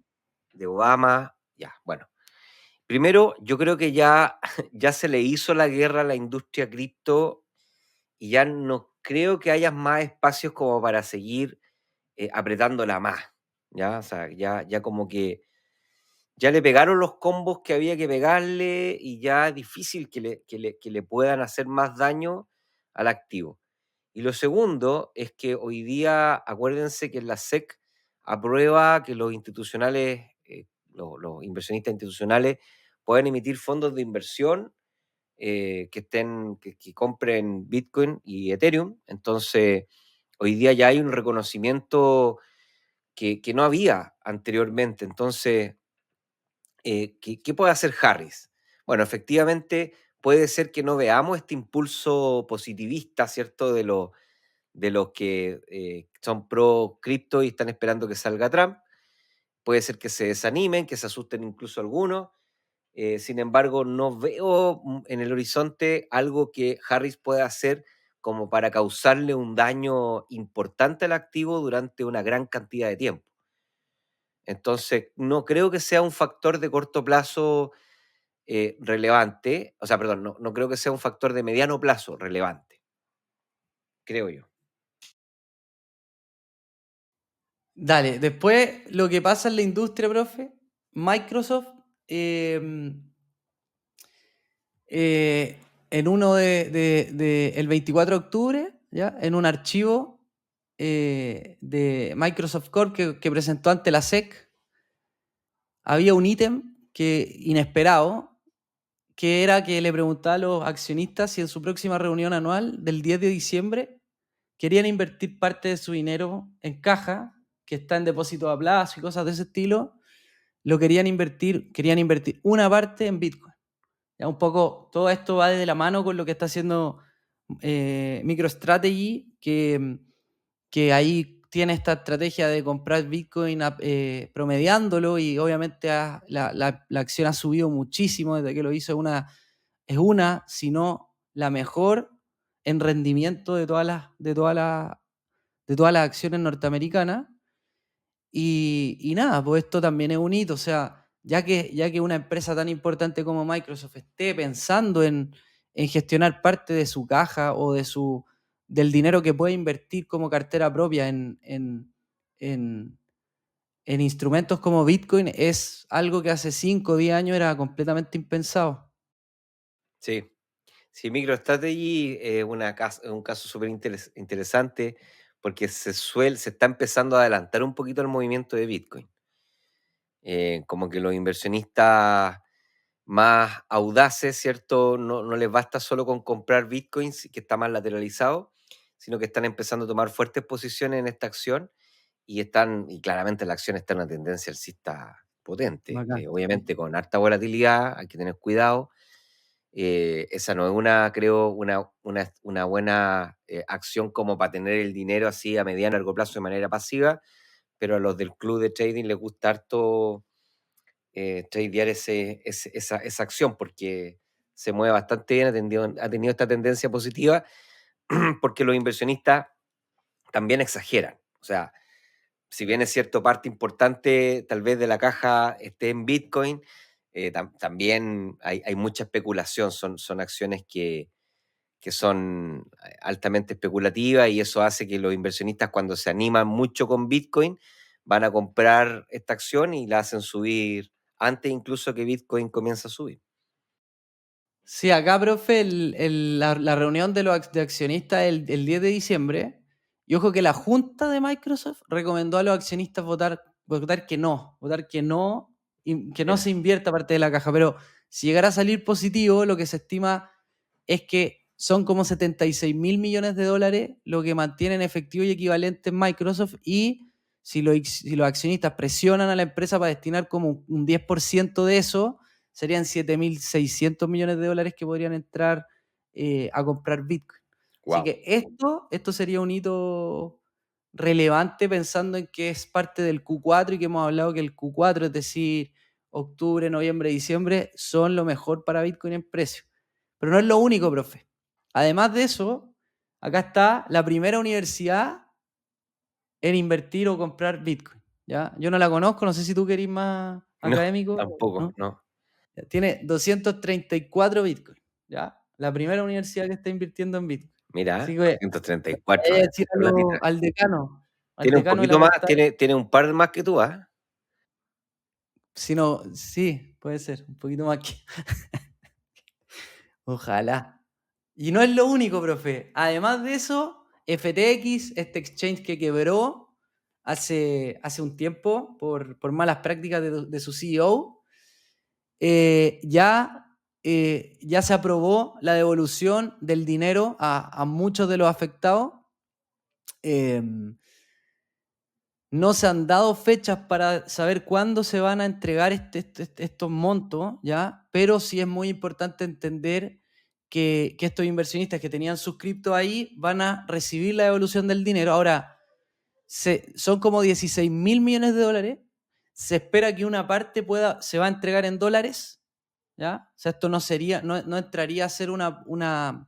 [SPEAKER 2] de Obama, ya, bueno. Primero, yo creo que ya, ya se le hizo la guerra a la industria cripto y ya no creo que haya más espacios como para seguir apretándola más, ¿ya? O sea, ya como que ya le pegaron los combos que había que pegarle y ya es difícil que le puedan hacer más daño al activo. Y lo segundo es que hoy día, acuérdense que la SEC aprueba que los institucionales, los inversionistas institucionales, pueden emitir fondos de inversión que compren Bitcoin y Ethereum. Entonces, hoy día ya hay un reconocimiento que no había anteriormente. Entonces, ¿qué puede hacer Harris? Bueno, efectivamente puede ser que no veamos este impulso positivista, ¿cierto? De los que son pro cripto y están esperando que salga Trump. Puede ser que se desanimen, que se asusten incluso algunos. Sin embargo, no veo en el horizonte algo que Harris pueda hacer como para causarle un daño importante al activo durante una gran cantidad de tiempo. Entonces, no creo que sea un factor de corto plazo relevante, o sea, perdón, no creo que sea un factor de mediano plazo relevante, creo yo.
[SPEAKER 1] Dale, después lo que pasa en la industria, profe, Microsoft, en uno el 24 de octubre, ¿ya? En un archivo de Microsoft Corp que presentó ante la SEC, había un ítem inesperado, que era que le preguntaba a los accionistas si en su próxima reunión anual del 10 de diciembre querían invertir parte de su dinero en caja, que está en depósito a plazo y cosas de ese estilo, querían invertir una parte en Bitcoin. Ya un poco, todo esto va de la mano con lo que está haciendo MicroStrategy, que ahí tiene esta estrategia de comprar Bitcoin promediándolo y obviamente la acción ha subido muchísimo desde que lo hizo. Es una, si no la mejor en rendimiento de todas las acciones norteamericanas. Y nada, pues esto también es un hito, o sea, ya que una empresa tan importante como Microsoft esté pensando en gestionar parte de su caja o del dinero que puede invertir como cartera propia en, en instrumentos como Bitcoin, es algo que hace 5 o 10 años era completamente impensado.
[SPEAKER 2] Sí, sí, MicroStrategy es un caso súper interesante porque se está empezando a adelantar un poquito el movimiento de Bitcoin. Como que los inversionistas más audaces, ¿cierto? No les basta solo con comprar Bitcoins, que está más lateralizado, sino que están empezando a tomar fuertes posiciones en esta acción y claramente la acción está en una tendencia alcista potente,
[SPEAKER 1] Bacán, sí.
[SPEAKER 2] obviamente con harta volatilidad, hay que tener cuidado. Esa no es creo, una buena acción como para tener el dinero así a mediano y largo plazo de manera pasiva, pero a los del club de trading les gusta harto tradear esa acción porque se mueve bastante bien, ha tenido esta tendencia positiva porque los inversionistas también exageran. O sea, si bien es cierto, parte importante tal vez de la caja esté en Bitcoin, también hay mucha especulación, son acciones que son altamente especulativas y eso hace que los inversionistas cuando se animan mucho con Bitcoin van a comprar esta acción y la hacen subir antes incluso que Bitcoin comienza a subir.
[SPEAKER 1] Sí, acá, profe, la reunión de accionistas el 10 de diciembre, y ojo que la junta de Microsoft recomendó a los accionistas votar que no, que no
[SPEAKER 2] Mira,
[SPEAKER 1] se invierta parte de la caja, pero si llegara a salir positivo, lo que se estima es que son como 76 mil millones de dólares lo que mantiene en efectivo y equivalente en Microsoft, y si los accionistas presionan a la empresa para destinar como un 10% de eso, serían 7.600 millones de dólares que podrían entrar a comprar Bitcoin. Así
[SPEAKER 2] wow.
[SPEAKER 1] que esto sería un hito relevante pensando en que es parte del Q4 y que hemos hablado que el Q4, es decir, octubre, noviembre, diciembre, son lo mejor para Bitcoin en precio. Pero no es lo único, profe. Además de eso, acá está la primera universidad en invertir o comprar Bitcoin, ¿ya? Yo no la conozco, no sé si tú querís más
[SPEAKER 2] No,
[SPEAKER 1] académico,
[SPEAKER 2] tampoco,
[SPEAKER 1] ¿no?
[SPEAKER 2] no.
[SPEAKER 1] Tiene 234 Bitcoin, ¿ya? La primera universidad que está invirtiendo en Bitcoin. Así
[SPEAKER 2] Mira,
[SPEAKER 1] que,
[SPEAKER 2] 234,
[SPEAKER 1] voy a decir
[SPEAKER 2] harta platita.
[SPEAKER 1] al
[SPEAKER 2] Tiene un
[SPEAKER 1] decano de
[SPEAKER 2] poquito
[SPEAKER 1] la
[SPEAKER 2] más,
[SPEAKER 1] facultad.
[SPEAKER 2] tiene un par más que tú, ¿ah?
[SPEAKER 1] Si no, sí, puede ser, un poquito más que. Ojalá. Y no es lo único, profe. Además de eso, FTX, este exchange que quebró hace un tiempo por malas prácticas de su CEO, ya se aprobó la devolución del dinero a muchos de los afectados. Em, no se han dado fechas para saber cuándo se van a entregar estos montos, ¿ya? Pero sí es muy importante entender que estos inversionistas que tenían sus criptos ahí van a recibir la devolución del dinero. Ahora, son como 16.000 millones de dólares. Se espera que una parte se va a entregar en dólares, ¿ya? O sea, esto no entraría a ser no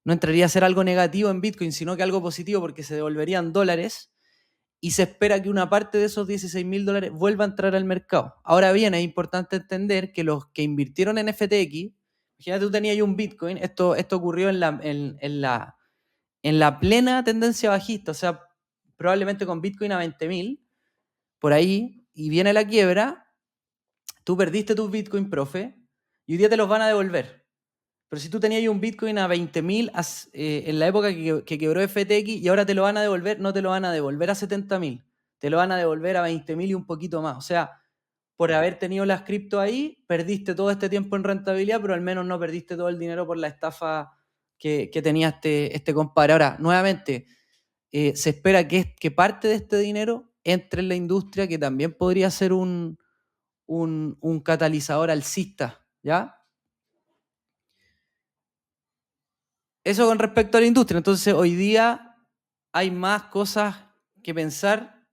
[SPEAKER 1] entraría a ser algo negativo en Bitcoin, sino que algo positivo porque se devolverían dólares y se espera que una parte de esos 16.000 dólares vuelva a entrar al mercado. Ahora bien, es importante entender que los que invirtieron en FTX, imagínate tú tenías un Bitcoin, esto ocurrió en la plena tendencia bajista, o sea, probablemente con Bitcoin a 20.000, por ahí, y viene la quiebra, tú perdiste tus Bitcoin, profe, y hoy día te los van a devolver. Pero si tú tenías un Bitcoin a 20.000 en la época que quebró FTX y ahora te lo van a devolver, no te lo van a devolver a 70.000, te lo van a devolver a 20.000 y un poquito más. O sea, por haber tenido las cripto ahí, perdiste todo este tiempo en rentabilidad, pero al menos no perdiste todo el dinero por la estafa que tenía este compadre. Ahora, nuevamente, se espera que parte de este dinero entre en la industria, que también podría ser un catalizador alcista, ¿ya? Eso con respecto a la industria. Entonces, hoy día hay más cosas que pensar.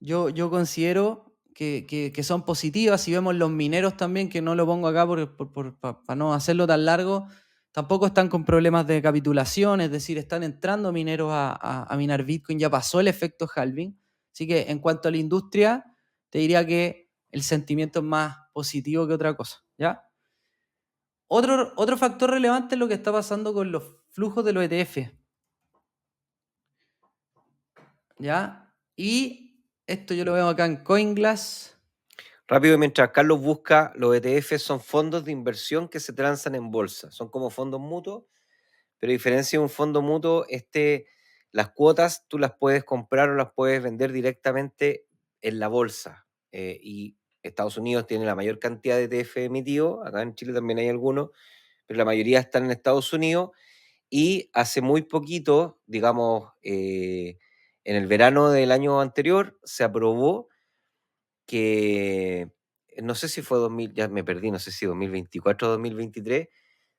[SPEAKER 1] Yo considero que son positivas. Si vemos los mineros también, que no lo pongo acá para no hacerlo tan largo, tampoco están con problemas de capitulación, es decir, están entrando mineros a minar Bitcoin, ya pasó el efecto halving. Así que en cuanto a la industria, te diría que el sentimiento es más positivo que otra cosa, ¿ya? Otro factor relevante es lo que está pasando con los flujos de los ETF, ¿ya? Y esto yo lo veo acá en CoinGlass.
[SPEAKER 2] Rápido, mientras Carlos busca, los ETF son fondos de inversión que se transan en bolsa. Son como fondos mutuos, pero a diferencia de un fondo mutuo, las cuotas tú las puedes comprar o las puedes vender directamente en la bolsa. Y Estados Unidos tiene la mayor cantidad de ETF emitidos. Acá en Chile también hay algunos, pero la mayoría están en Estados Unidos. Y hace muy poquito, digamos, en el verano del año anterior, se aprobó que, no sé si fue 2000, ya me perdí, no sé si 2024 o 2023,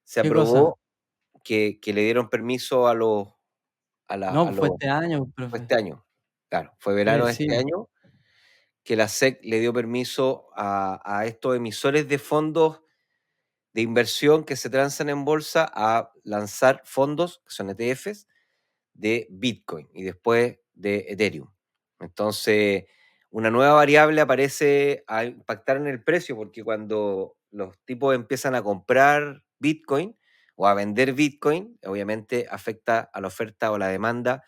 [SPEAKER 2] se
[SPEAKER 1] ¿Qué cosa?
[SPEAKER 2] aprobó que le dieron permiso a los,
[SPEAKER 1] No, fue este año,
[SPEAKER 2] fue
[SPEAKER 1] profe.
[SPEAKER 2] este año, claro, fue verano de
[SPEAKER 1] Sí.
[SPEAKER 2] este año, que la SEC le dio permiso a estos emisores de fondos de inversión que se transan en bolsa a lanzar fondos, que son ETFs, de Bitcoin y después de Ethereum. Entonces, una nueva variable aparece a impactar en el precio, porque cuando los tipos empiezan a comprar Bitcoin o a vender Bitcoin, obviamente afecta a la oferta o la demanda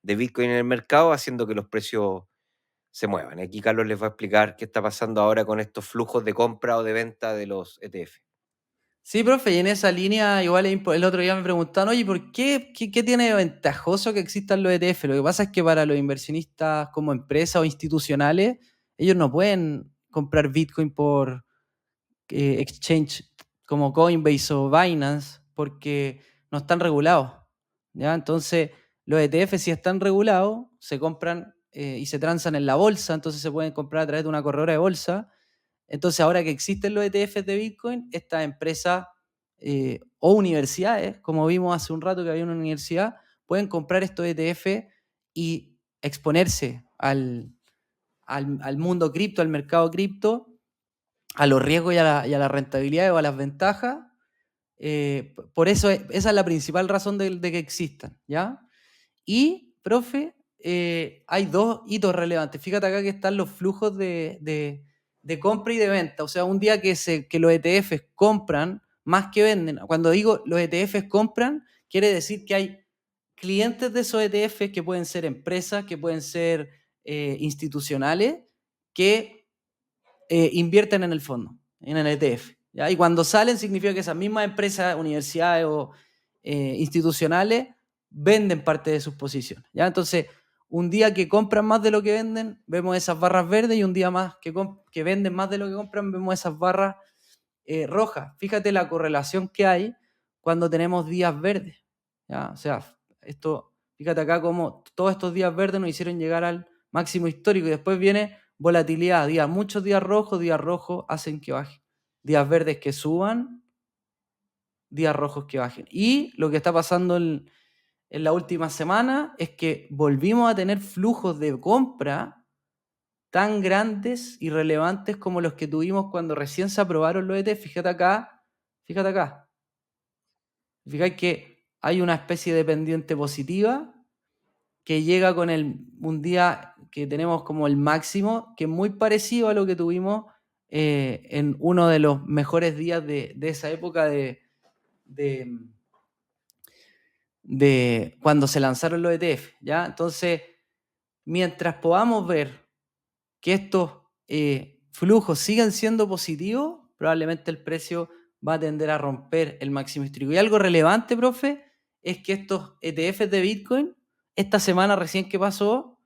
[SPEAKER 2] de Bitcoin en el mercado, haciendo que los precios se muevan. Aquí Carlos les va a explicar qué está pasando ahora con estos flujos de compra o de venta de los ETF.
[SPEAKER 1] Sí, profe, y en esa línea, igual el otro día me preguntaron, oye, ¿por qué tiene de ventajoso que existan los ETF? Lo que pasa es que para los inversionistas como empresas o institucionales, ellos no pueden comprar Bitcoin por exchange como Coinbase o Binance porque no están regulados, ¿ya? Entonces, los ETF sí están regulados, se compran y se transan en la bolsa, entonces se pueden comprar a través de una corredora de bolsa. Entonces, ahora que existen los ETFs de Bitcoin, estas empresas o universidades, como vimos hace un rato que había una universidad, pueden comprar estos ETF y exponerse al mundo cripto, al mercado cripto, a los riesgos y a la rentabilidad o a las ventajas, Por eso, esa es la principal razón de que existan, ¿ya? Y, profe, hay dos hitos relevantes. Fíjate acá que están los flujos de compra y de venta. O sea, un día que los ETFs compran más que venden. Cuando digo los ETFs compran, quiere decir que hay clientes de esos ETFs que pueden ser empresas, que pueden ser institucionales, que invierten en el fondo, en el ETF. ¿Ya? Y cuando salen significa que esas mismas empresas, universidades o institucionales venden parte de sus posiciones. ¿Ya? Entonces, un día que compran más de lo que venden, vemos esas barras verdes, y un día más que venden más de lo que compran, vemos esas barras rojas. Fíjate la correlación que hay cuando tenemos días verdes. ¿Ya? O sea, fíjate acá cómo todos estos días verdes nos hicieron llegar al máximo histórico, y después viene volatilidad, muchos días rojos hacen que bajen, días verdes que suban, días rojos que bajen. Y lo que está pasando en la última semana es que volvimos a tener flujos de compra tan grandes y relevantes como los que tuvimos cuando recién se aprobaron los ETF. Fíjate acá, fíjate acá. Fíjate que hay una especie de pendiente positiva que llega con un día que tenemos como el máximo, que es muy parecido a lo que tuvimos en uno de los mejores días de esa época de cuando se lanzaron los ETF, ¿ya? Entonces, mientras podamos ver que estos flujos sigan siendo positivos, probablemente el precio va a tender a romper el máximo histórico. Y algo relevante, profe, es que estos ETFs de Bitcoin, esta semana recién que pasó,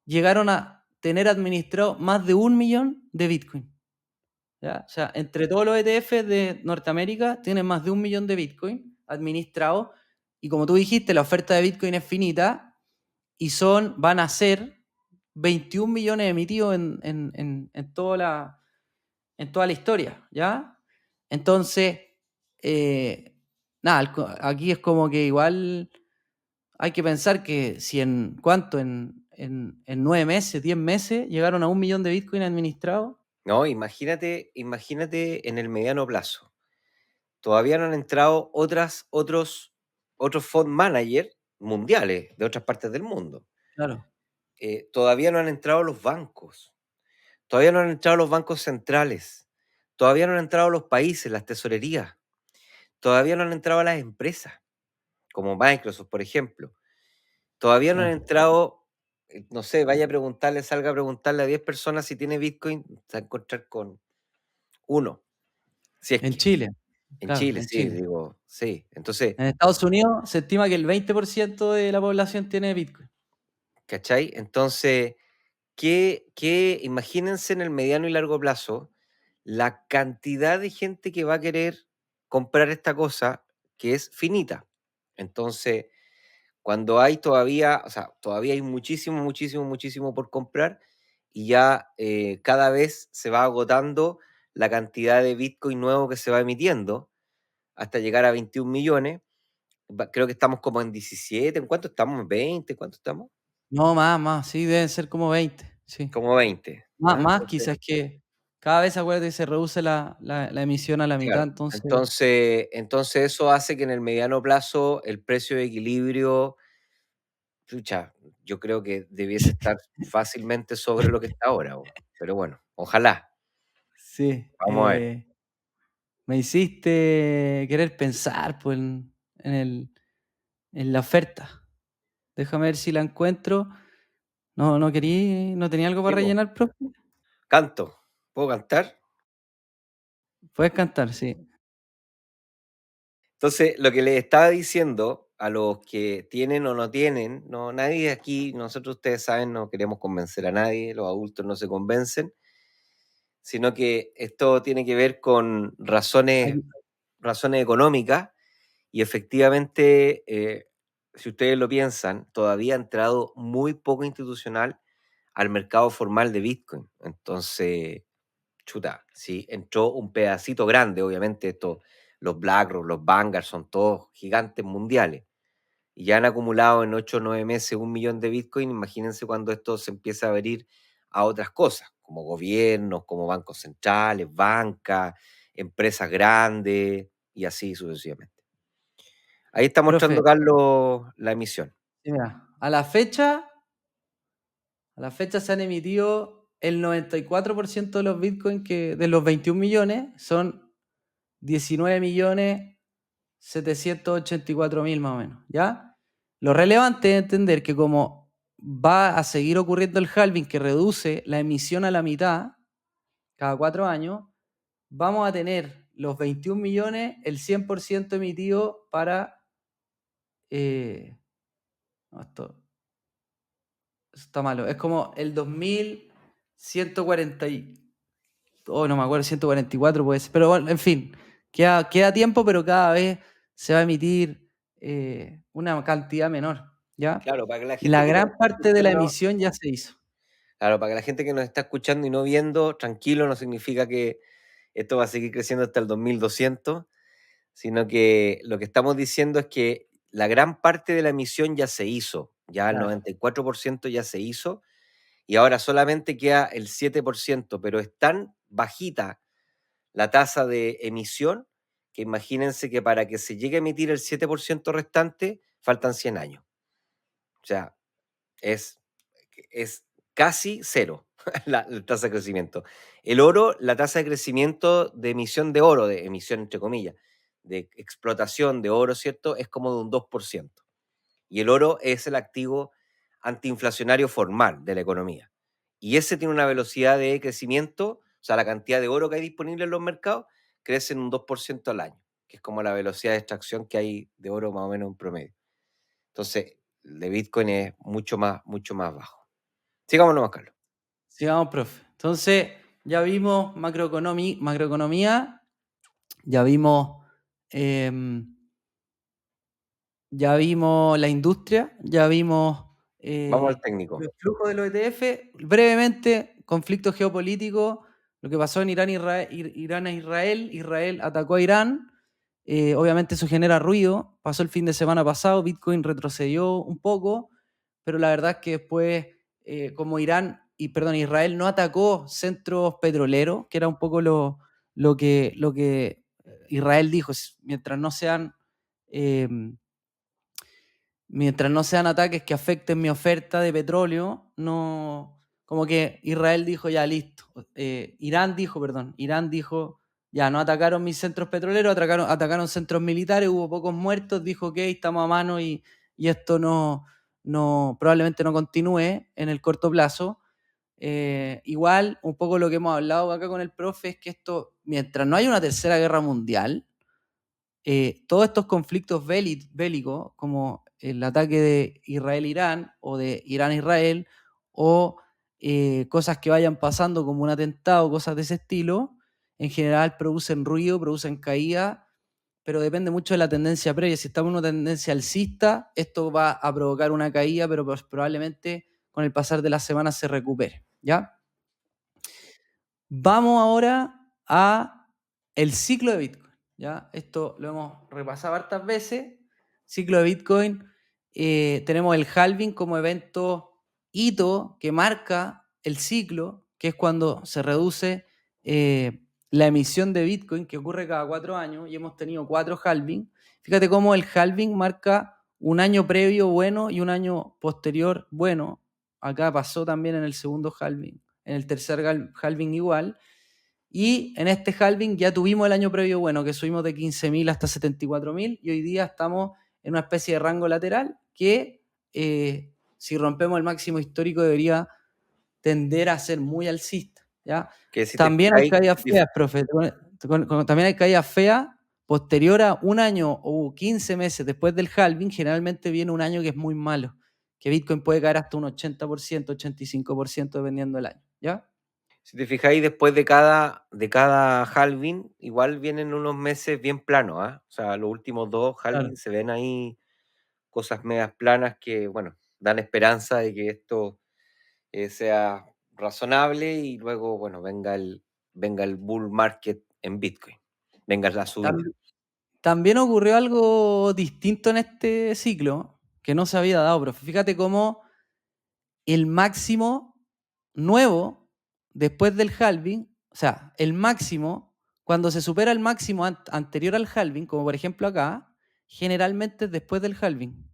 [SPEAKER 1] llegaron a tener administrado más de 1 millón de Bitcoin. ¿Ya? O sea, entre todos los ETFs de Norteamérica tienen más de 1 millón de Bitcoin administrados. Y como tú dijiste, la oferta de Bitcoin es finita y van a ser 21 millones emitidos en toda la historia, ¿ya? Entonces, nada, aquí es como que igual hay que pensar que si en 9 meses, 10 meses, llegaron a 1 millón de Bitcoin administrados.
[SPEAKER 2] No, imagínate en el mediano plazo. Todavía no han entrado otros fund managers mundiales de otras partes del mundo.
[SPEAKER 1] Claro.
[SPEAKER 2] Todavía no han entrado los bancos. Todavía no han entrado los bancos centrales. Todavía no han entrado los países, las tesorerías. Todavía no han entrado las empresas, como Microsoft, por ejemplo. Todavía no han
[SPEAKER 1] Claro.
[SPEAKER 2] entrado, no sé, salga a preguntarle a 10 personas si tiene Bitcoin, se va a encontrar con uno. Si es
[SPEAKER 1] En
[SPEAKER 2] que.
[SPEAKER 1] Chile,
[SPEAKER 2] En
[SPEAKER 1] claro,
[SPEAKER 2] Chile,
[SPEAKER 1] en
[SPEAKER 2] sí,
[SPEAKER 1] Chile.
[SPEAKER 2] digo, sí. Entonces,
[SPEAKER 1] En Estados Unidos se estima que el 20% de la población tiene Bitcoin.
[SPEAKER 2] ¿cachai? Entonces, imagínense en el mediano y largo plazo la cantidad de gente que va a querer comprar esta cosa que es finita. Entonces, cuando hay todavía, o sea, todavía hay muchísimo, muchísimo, muchísimo por comprar, y ya cada vez se va agotando la cantidad de Bitcoin nuevo que se va emitiendo hasta llegar a 21 millones. Creo que estamos como en 17. ¿En cuánto estamos? ¿En 20? ¿Cuánto estamos?
[SPEAKER 1] No, más, sí, deben ser como 20, sí.
[SPEAKER 2] Como 20. ¿Ya?
[SPEAKER 1] Más
[SPEAKER 2] Entonces,
[SPEAKER 1] quizás, que cada vez, acuérdate, se reduce la emisión a la mitad,
[SPEAKER 2] claro.
[SPEAKER 1] entonces
[SPEAKER 2] Entonces eso hace que en el mediano plazo el precio de equilibrio, chucha, yo creo que debiese estar fácilmente sobre lo que está ahora. Pero bueno, ojalá.
[SPEAKER 1] sí,
[SPEAKER 2] Vamos a ver.
[SPEAKER 1] me hiciste querer pensar, pues, en la oferta. Déjame ver si la encuentro. ¿No tenía algo
[SPEAKER 2] Sí,
[SPEAKER 1] para
[SPEAKER 2] po.
[SPEAKER 1] rellenar, profe?
[SPEAKER 2] Canto. ¿Puedo cantar?
[SPEAKER 1] Puedes cantar, sí.
[SPEAKER 2] Entonces, lo que les estaba diciendo a los que tienen o no tienen, no, nadie aquí, nosotros ustedes saben, no queremos convencer a nadie, los adultos no se convencen, sino que esto tiene que ver con razones,
[SPEAKER 1] Aquí-
[SPEAKER 2] razones económicas, y efectivamente, si ustedes lo piensan, todavía ha entrado muy poco institucional al mercado formal de Bitcoin. Entonces, chuta, sí, entró un pedacito grande, obviamente los BlackRock, los Vanguard son todos gigantes mundiales, y ya han acumulado en 8 o 9 meses 1 millón de Bitcoin. Imagínense cuando esto se empieza a abrir a otras cosas, como gobiernos, como bancos centrales, bancas, empresas grandes. y así sucesivamente. Ahí está
[SPEAKER 1] Profe,
[SPEAKER 2] mostrando Carlos la emisión.
[SPEAKER 1] sí, mira, a la fecha se han emitido el 94% de los bitcoins que de los 21 millones son 19.784.000 más o menos, ¿ya? Lo relevante es entender que como va a seguir ocurriendo el halving que reduce la emisión a la mitad cada 4 años, vamos a tener los 21 millones, el 100% emitido para... no, esto está malo. Es como el 2140 oh, no me acuerdo, 144 puede ser. Pero bueno, en fin, queda tiempo, pero cada vez se va a emitir una cantidad menor, ¿ya?
[SPEAKER 2] Claro, para que la
[SPEAKER 1] Y
[SPEAKER 2] gente
[SPEAKER 1] la
[SPEAKER 2] que nos
[SPEAKER 1] gran
[SPEAKER 2] está
[SPEAKER 1] parte de la
[SPEAKER 2] escuchando,
[SPEAKER 1] emisión ya se hizo.
[SPEAKER 2] claro, para que la gente que nos está escuchando y no viendo, tranquilo, no significa que esto va a seguir creciendo hasta el 2200, sino que lo que estamos diciendo es que la gran parte de la emisión ya se hizo, ya el
[SPEAKER 1] Claro.
[SPEAKER 2] 94% ya se hizo, y ahora solamente queda el 7%, pero es tan bajita la tasa de emisión que imagínense que para que se llegue a emitir el 7% restante, faltan 100 años. O sea, es, es casi cero la tasa de crecimiento. El oro, la tasa de crecimiento de emisión de oro, de emisión entre comillas, de explotación de oro, ¿cierto? Es como de un 2%. Y el oro es el activo antiinflacionario formal de la economía. Y ese tiene una velocidad de crecimiento, o sea, la cantidad de oro que hay disponible en los mercados crece en un 2% al año, que es como la velocidad de extracción que hay de oro más o menos en promedio. Entonces, el de Bitcoin es mucho más bajo. Sigamos nomás, Carlos.
[SPEAKER 1] Sigamos, profe. Entonces, ya vimos macroeconomía, ya vimos, em, ya vimos la industria, ya vimos
[SPEAKER 2] Vamos al técnico.
[SPEAKER 1] los flujos de los ETF. Brevemente, conflicto geopolítico, lo que pasó en Irán, Irán a Israel. Israel atacó a Irán. Obviamente eso genera ruido. Pasó el fin de semana pasado, Bitcoin retrocedió un poco, pero la verdad es que después, como Israel no atacó centros petroleros, que era un poco lo que Israel dijo, eh, mientras no sean ataques que afecten mi oferta de petróleo, no, como que Israel dijo ya listo, Irán dijo ya no atacaron mis centros petroleros, atacaron centros militares, hubo pocos muertos, dijo ok, estamos a mano y esto probablemente no continúe en el corto plazo. Igual, un poco lo que hemos hablado acá con el profe es que esto, mientras no haya una tercera guerra mundial, todos estos conflictos bélicos, como el ataque de Israel-Irán o de Irán-Israel, o cosas que vayan pasando como un atentado, cosas de ese estilo, en general producen ruido, producen caída, pero depende mucho de la tendencia previa. Si estamos en una tendencia alcista, esto va a provocar una caída, pero pues probablemente con el pasar de las semanas se recupere, ¿ya? Vamos ahora a el ciclo de Bitcoin. ¿Ya? Esto lo hemos repasado hartas veces. Ciclo de Bitcoin. Tenemos el halving como evento hito que marca el ciclo, que es cuando se reduce la emisión de Bitcoin, que ocurre cada 4 años, y hemos tenido 4 halving. Fíjate cómo el halving marca un año previo bueno y un año posterior bueno. Acá pasó también en el segundo halving, en el tercer halving igual. Y en este halving ya tuvimos el año previo bueno, que subimos de 15.000 hasta 74.000 y hoy día estamos en una especie de rango lateral que si rompemos el máximo histórico debería tender a ser muy alcista, ¿ya?
[SPEAKER 2] Que si te
[SPEAKER 1] También hay
[SPEAKER 2] fijáis,
[SPEAKER 1] caídas feas, profe. También hay caídas feas posterior a un año o 15 meses después del halving, generalmente viene un año que es muy malo, que Bitcoin puede caer hasta un 80%, 85% dependiendo del año, ¿ya?
[SPEAKER 2] si te fijáis, después de cada halving, igual vienen unos meses bien planos, ¿ah? O sea, los últimos dos
[SPEAKER 1] Claro.
[SPEAKER 2] halving se ven ahí cosas medias planas que, bueno, dan esperanza de que esto sea razonable y luego, bueno, venga el bull market en Bitcoin, venga la subida.
[SPEAKER 1] También ocurrió algo distinto en este ciclo que no se había dado, profe. Fíjate cómo el máximo nuevo después del halving, o sea, el máximo Cuando se supera el máximo anterior al halving, como por ejemplo acá, generalmente es después del halving.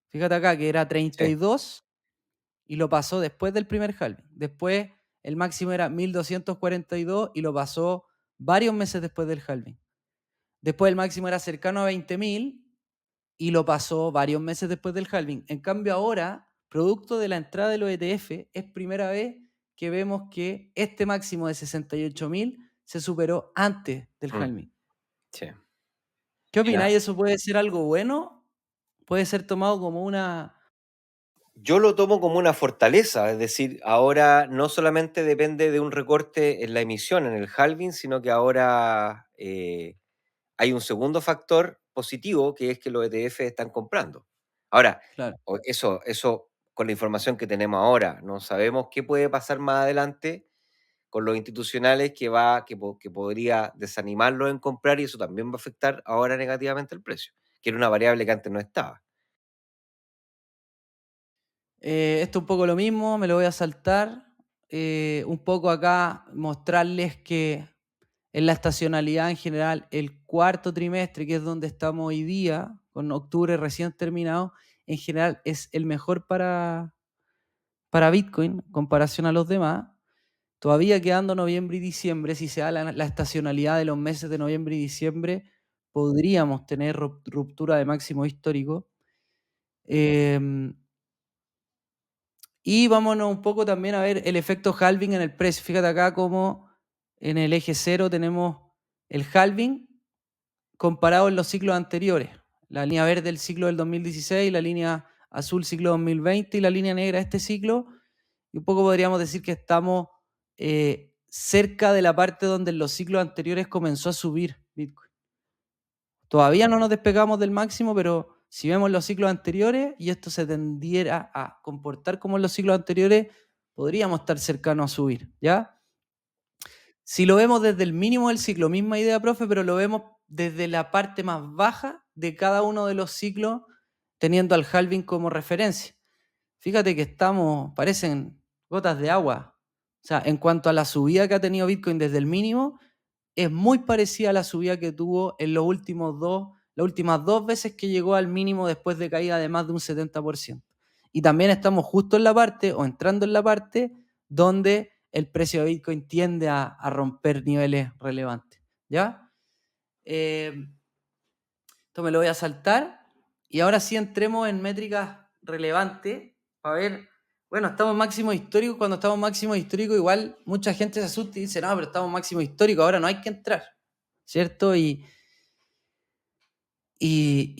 [SPEAKER 1] Fíjate acá que era
[SPEAKER 2] Sí.
[SPEAKER 1] 32 y lo pasó después del primer halving. Después el máximo era 1242 y lo pasó varios meses después del halving. Después el máximo era cercano a 20.000 y lo pasó varios meses después del halving. En cambio ahora, producto de la entrada de los ETF, es primera vez que vemos que este máximo de 68.000 se superó antes del halving.
[SPEAKER 2] Sí.
[SPEAKER 1] ¿Qué
[SPEAKER 2] Mira,
[SPEAKER 1] opináis? ¿Eso puede ser algo bueno? ¿Puede ser tomado como una...
[SPEAKER 2] yo lo tomo como una fortaleza, es decir, ahora no solamente depende de un recorte en la emisión, en el halving, sino que ahora hay un segundo factor positivo, que es que los ETF están comprando. Ahora,
[SPEAKER 1] Claro.
[SPEAKER 2] eso con la información que tenemos ahora, no sabemos qué puede pasar más adelante con los institucionales que podría desanimarlos en comprar y eso también va a afectar ahora negativamente el precio, que era una variable que antes no estaba.
[SPEAKER 1] Esto es un poco lo mismo, me lo voy a saltar. Un poco acá mostrarles que en la estacionalidad en general, el cuarto trimestre, que es donde estamos hoy día, con octubre recién terminado, en general es el mejor para Bitcoin en comparación a los demás. Todavía quedando noviembre y diciembre, si se da la estacionalidad de los meses de noviembre y diciembre, podríamos tener ruptura de máximo histórico. Y vámonos un poco también a ver el efecto halving en el precio. Fíjate acá como en el eje 0 tenemos el halving comparado en los ciclos anteriores. La línea verde el ciclo del 2016, la línea azul ciclo 2020 y la línea negra este ciclo. Y un poco podríamos decir que estamos cerca de la parte donde en los ciclos anteriores comenzó a subir Bitcoin. Todavía no nos despegamos del máximo, pero si vemos los ciclos anteriores y esto se tendiera a comportar como en los ciclos anteriores, podríamos estar cercanos a subir, ¿ya? Si lo vemos desde el mínimo del ciclo, misma idea, profe, pero lo vemos desde la parte más baja de cada uno de los ciclos, teniendo al halving como referencia. Fíjate que parecen gotas de agua. O sea, en cuanto a la subida que ha tenido Bitcoin desde el mínimo, es muy parecida a la subida que tuvo en las últimas dos veces que llegó al mínimo después de caída de más de un 70%. Y también estamos justo en la parte, o entrando en la parte, donde el precio de Bitcoin tiende a romper niveles relevantes. ¿Ya? Esto me lo voy a saltar. Y ahora sí entremos en métricas relevantes para ver. Bueno, estamos en máximo histórico. Cuando estamos en máximo histórico, igual mucha gente se asusta y dice, no, pero estamos en máximo histórico, ahora no hay que entrar. ¿Cierto? Y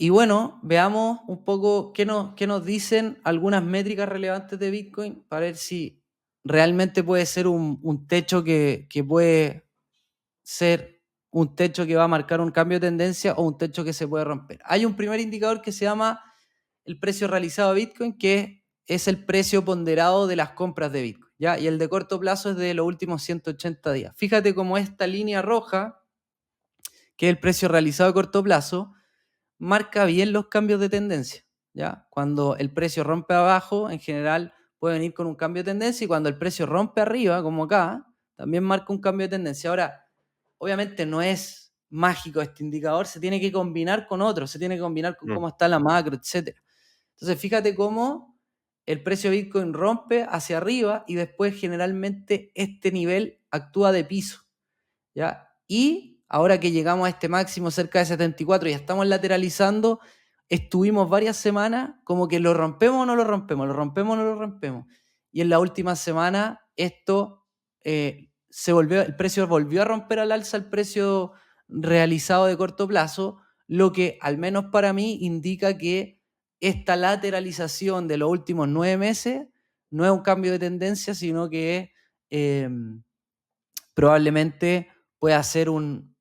[SPEAKER 1] bueno, veamos un poco qué nos dicen algunas métricas relevantes de Bitcoin para ver si realmente puede ser un techo que puede ser un techo que va a marcar un cambio de tendencia o un techo que se puede romper. Hay un primer indicador que se llama el precio realizado de Bitcoin, que es el precio ponderado de las compras de Bitcoin, ¿ya? Y el de corto plazo es de los últimos 180 días. Fíjate cómo esta línea roja, que es el precio realizado a corto plazo, marca bien los cambios de tendencia, ¿ya? Cuando el precio rompe abajo, en general puede venir con un cambio de tendencia y cuando el precio rompe arriba, como acá, también marca un cambio de tendencia. Ahora, obviamente no es mágico este indicador, se tiene que combinar con otros, se tiene que combinar con cómo está la macro, etc. Entonces, fíjate cómo el precio de Bitcoin rompe hacia arriba y después generalmente este nivel actúa de piso, ¿ya? Y ahora que llegamos a este máximo cerca de 74 y estamos lateralizando, estuvimos varias semanas como que lo rompemos o no lo rompemos, lo rompemos o no lo rompemos. Y en la última semana esto el precio volvió a romper al alza el precio realizado de corto plazo, lo que al menos para mí indica que esta lateralización de los últimos 9 meses no es un cambio de tendencia, sino que es probablemente pueda ser un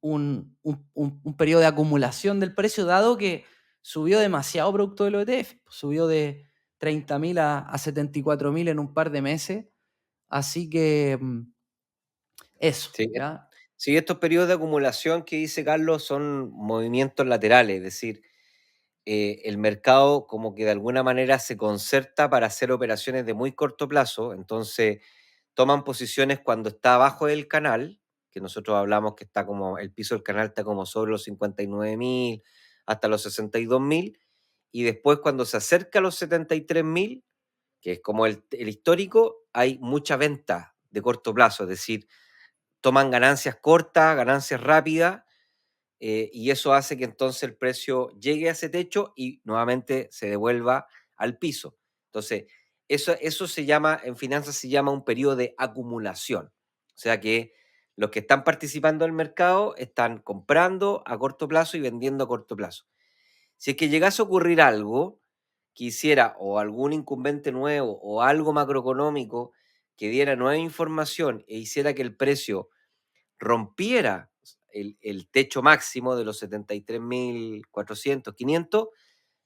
[SPEAKER 1] periodo de acumulación del precio, dado que subió demasiado producto del ETF, subió de 30.000 a 74.000 en un par de meses. Así que eso,
[SPEAKER 2] Sí,
[SPEAKER 1] ¿ya?
[SPEAKER 2] sí, estos periodos de acumulación que dice Carlos son movimientos laterales, es decir, el mercado como que de alguna manera se concerta para hacer operaciones de muy corto plazo, entonces toman posiciones cuando está abajo del canal que nosotros hablamos que está como, el piso del canal está como sobre los 59.000 hasta los 62.000, y después cuando se acerca a los 73.000, que es como el histórico, hay mucha venta de corto plazo, es decir, toman ganancias cortas, ganancias rápidas, y eso hace que entonces el precio llegue a ese techo y nuevamente se devuelva al piso. Entonces, eso se llama, en finanzas se llama un periodo de acumulación. O sea que los que están participando del mercado están comprando a corto plazo y vendiendo a corto plazo. Si es que llegase a ocurrir algo que hiciera o algún incumbente nuevo o algo macroeconómico que diera nueva información e hiciera que el precio rompiera el techo máximo de los 73.400, 500,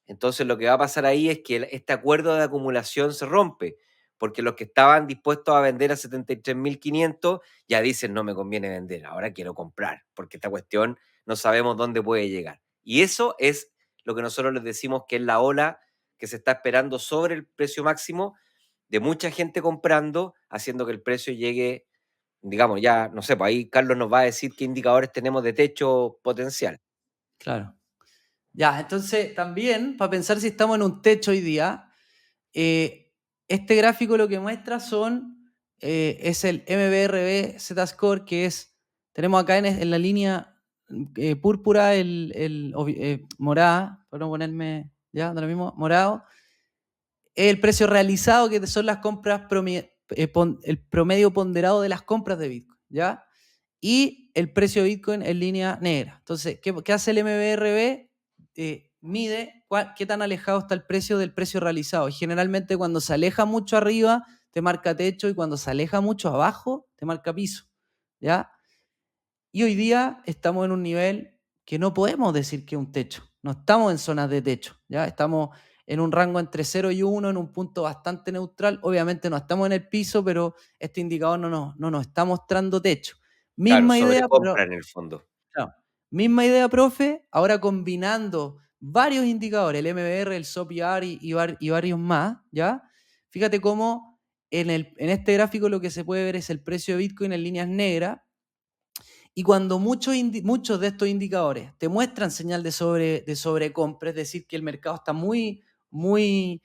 [SPEAKER 2] entonces lo que va a pasar ahí es que este acuerdo de acumulación se rompe, porque los que estaban dispuestos a vender a 73.500 ya dicen no me conviene vender, ahora quiero comprar, porque esta cuestión no sabemos dónde puede llegar. Y eso es lo que nosotros les decimos que es la ola que se está esperando sobre el precio máximo, de mucha gente comprando, haciendo que el precio llegue, digamos, ya, no sé, pues ahí Carlos nos va a decir qué indicadores tenemos de techo potencial.
[SPEAKER 1] Claro. Ya, entonces también, para pensar si estamos en un techo hoy día, este gráfico lo que muestra es el MBRB Z-Score, que tenemos acá en la línea púrpura, morada, para no ponerme, ya, de lo mismo, morado, el precio realizado, que son las compras, el promedio ponderado de las compras de Bitcoin, ¿ya? Y el precio de Bitcoin en línea negra. Entonces, ¿qué hace el MBRB? Mide qué tan alejado está el precio del precio realizado. Y generalmente cuando se aleja mucho arriba, te marca techo, y cuando se aleja mucho abajo, te marca piso, ¿ya? Y hoy día estamos en un nivel que no podemos decir que es un techo. No estamos en zonas de techo, ¿ya? Estamos en un rango entre 0 y 1, en un punto bastante neutral. Obviamente no estamos en el piso, pero este indicador no nos está mostrando techo.
[SPEAKER 2] Claro,
[SPEAKER 1] Misma idea, pero
[SPEAKER 2] sobrecompra en el fondo.
[SPEAKER 1] claro, misma idea, profe, ahora combinando varios indicadores, el MBR, el SOP-R y varios más, ¿ya? Fíjate cómo en este gráfico lo que se puede ver es el precio de Bitcoin en líneas negras, y cuando muchos de estos indicadores te muestran señal de sobrecompra, es decir, que el mercado está muy, muy,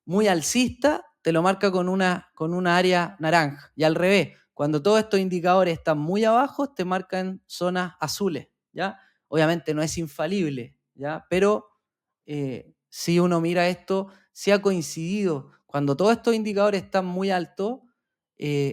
[SPEAKER 1] muy alcista, te lo marca con una área naranja. Y al revés, cuando todos estos indicadores están muy abajo, te marcan zonas azules, ¿ya? Obviamente no es infalible, ¿ya? Pero si uno mira esto, si ha coincidido, cuando todos estos indicadores están muy altos,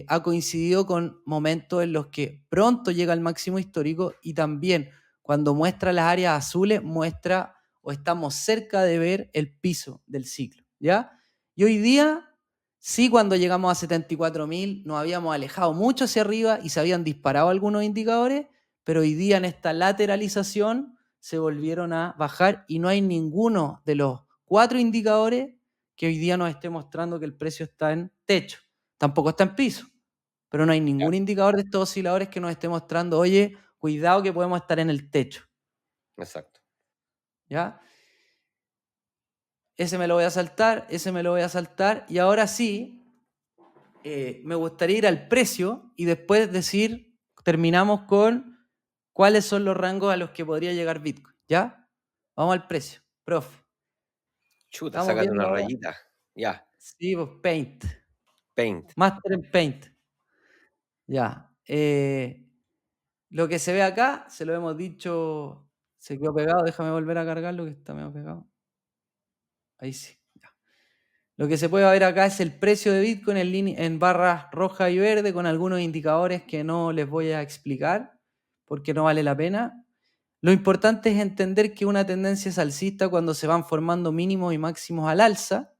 [SPEAKER 1] ha coincidido con momentos en los que pronto llega al máximo histórico, y también cuando muestra las áreas azules, muestra o estamos cerca de ver el piso del ciclo, ¿ya? Y hoy día, sí, cuando llegamos a 74.000 nos habíamos alejado mucho hacia arriba y se habían disparado algunos indicadores, pero hoy día en esta lateralización se volvieron a bajar y no hay ninguno de los 4 indicadores que hoy día nos esté mostrando que el precio está en techo. Tampoco está en piso, pero no hay ningún indicador de estos osciladores que nos esté mostrando, oye, cuidado que podemos estar en el techo,
[SPEAKER 2] Exacto.
[SPEAKER 1] ¿ya? Ese me lo voy a saltar, ese me lo voy a saltar, y ahora sí, me gustaría ir al precio y después terminamos con cuáles son los rangos a los que podría llegar Bitcoin, ¿ya? Vamos al precio, profe.
[SPEAKER 2] Chuta,
[SPEAKER 1] Estamos
[SPEAKER 2] sácate
[SPEAKER 1] viendo
[SPEAKER 2] una
[SPEAKER 1] ahora,
[SPEAKER 2] rayita. Ya,
[SPEAKER 1] sí, pues Paint,
[SPEAKER 2] Paint.
[SPEAKER 1] Master en Paint, ya. Lo que se ve acá, se lo hemos dicho, se quedó pegado, déjame volver a cargarlo que está medio pegado. Ahí sí, ya. Lo que se puede ver acá es el precio de Bitcoin en barras roja y verde, con algunos indicadores que no les voy a explicar porque no vale la pena. Lo importante es entender que una tendencia es alcista cuando se van formando mínimos y máximos al alza.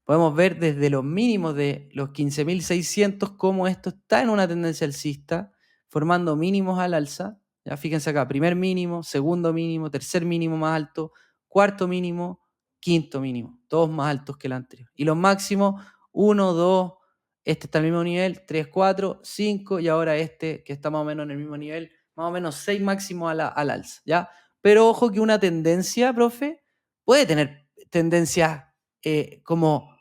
[SPEAKER 1] Podemos ver desde los mínimos de los 15.600 cómo esto está en una tendencia alcista, formando mínimos al alza. Ya fíjense acá, primer mínimo, segundo mínimo, tercer mínimo más alto, cuarto mínimo, quinto mínimo, todos más altos que el anterior. Y los máximos, 1, 2, este está al mismo nivel, 3, 4, 5, y ahora este que está más o menos en el mismo nivel, más o menos 6 máximos al alza, ¿ya? Pero ojo que una tendencia, profe, puede tener tendencias como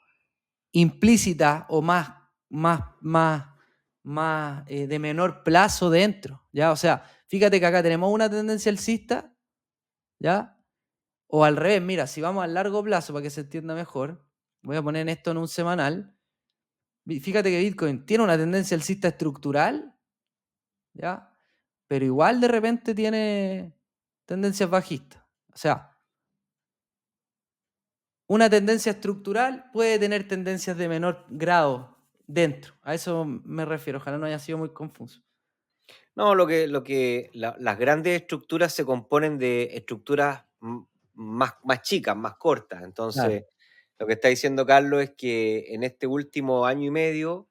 [SPEAKER 1] implícitas o más de menor plazo dentro, ¿ya? O sea, fíjate que acá tenemos una tendencia alcista, ¿ya? O al revés, mira, si vamos al largo plazo para que se entienda mejor, voy a poner esto en un semanal. Fíjate que Bitcoin tiene una tendencia alcista estructural, ¿ya? Pero igual de repente tiene tendencias bajistas. O sea, una tendencia estructural puede tener tendencias de menor grado dentro. A eso me refiero. Ojalá no haya sido muy confuso.
[SPEAKER 2] No, las grandes estructuras se componen de estructuras más chicas, más cortas.
[SPEAKER 1] Claro.
[SPEAKER 2] Entonces, lo que está diciendo Carlos es que en este último año y medio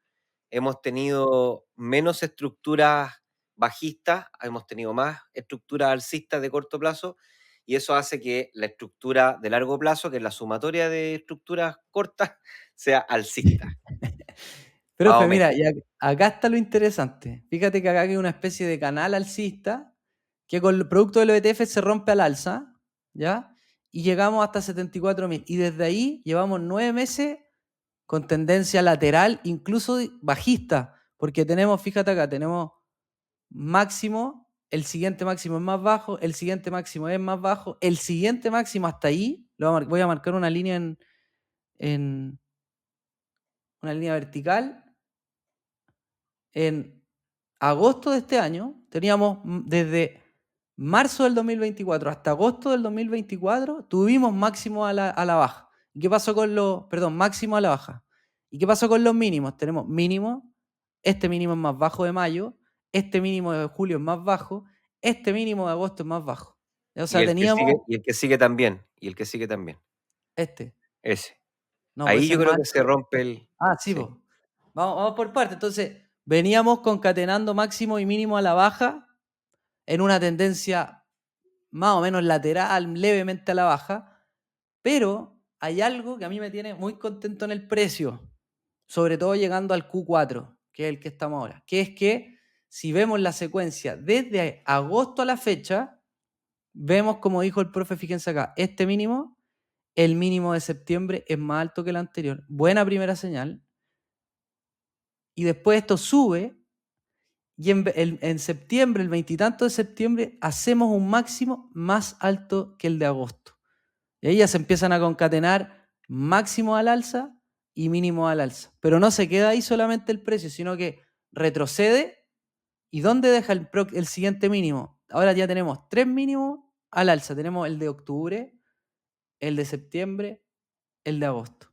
[SPEAKER 2] hemos tenido menos estructuras bajistas, hemos tenido más estructuras alcistas de corto plazo, y eso hace que la estructura de largo plazo, que es la sumatoria de estructuras cortas, sea alcista. Más o
[SPEAKER 1] Profe,
[SPEAKER 2] menos.
[SPEAKER 1] mira, y acá está lo interesante. Fíjate que acá hay una especie de canal alcista que con el producto de los ETF se rompe al alza, ¿ya? Y llegamos hasta 74.000. Y desde ahí llevamos 9 meses con tendencia lateral, incluso bajista, porque tenemos, fíjate acá, tenemos máximo, el siguiente máximo es más bajo, el siguiente máximo es más bajo, el siguiente máximo hasta ahí, voy a marcar una línea en una línea vertical. En agosto de este año teníamos desde marzo del 2024 hasta agosto del 2024 tuvimos máximo a la baja. ¿Y qué pasó con máximo a la baja? ¿Y qué pasó con los mínimos? Tenemos mínimo, este mínimo es más bajo de mayo, este mínimo de julio es más bajo, este mínimo de agosto es más bajo. O
[SPEAKER 2] Y
[SPEAKER 1] sea,
[SPEAKER 2] el que sigue,
[SPEAKER 1] teníamos
[SPEAKER 2] y el que sigue también, y el que sigue también.
[SPEAKER 1] este.
[SPEAKER 2] Ese.
[SPEAKER 1] No, pues
[SPEAKER 2] Ahí
[SPEAKER 1] ese es
[SPEAKER 2] yo creo
[SPEAKER 1] más.
[SPEAKER 2] que se rompe el.
[SPEAKER 1] Sí,
[SPEAKER 2] Sí.
[SPEAKER 1] pues. Vamos por partes. Entonces, veníamos concatenando máximo y mínimo a la baja en una tendencia más o menos lateral, levemente a la baja, pero hay algo que a mí me tiene muy contento en el precio, sobre todo llegando al Q4, que es el que estamos ahora, que es que si vemos la secuencia desde agosto a la fecha, vemos, como dijo el profe, fíjense acá, este mínimo, el mínimo de septiembre es más alto que el anterior. Buena primera señal. Y después esto sube y en septiembre, el veintitanto de septiembre, hacemos un máximo más alto que el de agosto. Y ahí ya se empiezan a concatenar máximo al alza y mínimo al alza. Pero no se queda ahí solamente el precio, sino que retrocede. ¿Y dónde deja el siguiente mínimo? Ahora ya tenemos 3 mínimos al alza. Tenemos el de octubre, el de septiembre, el de agosto.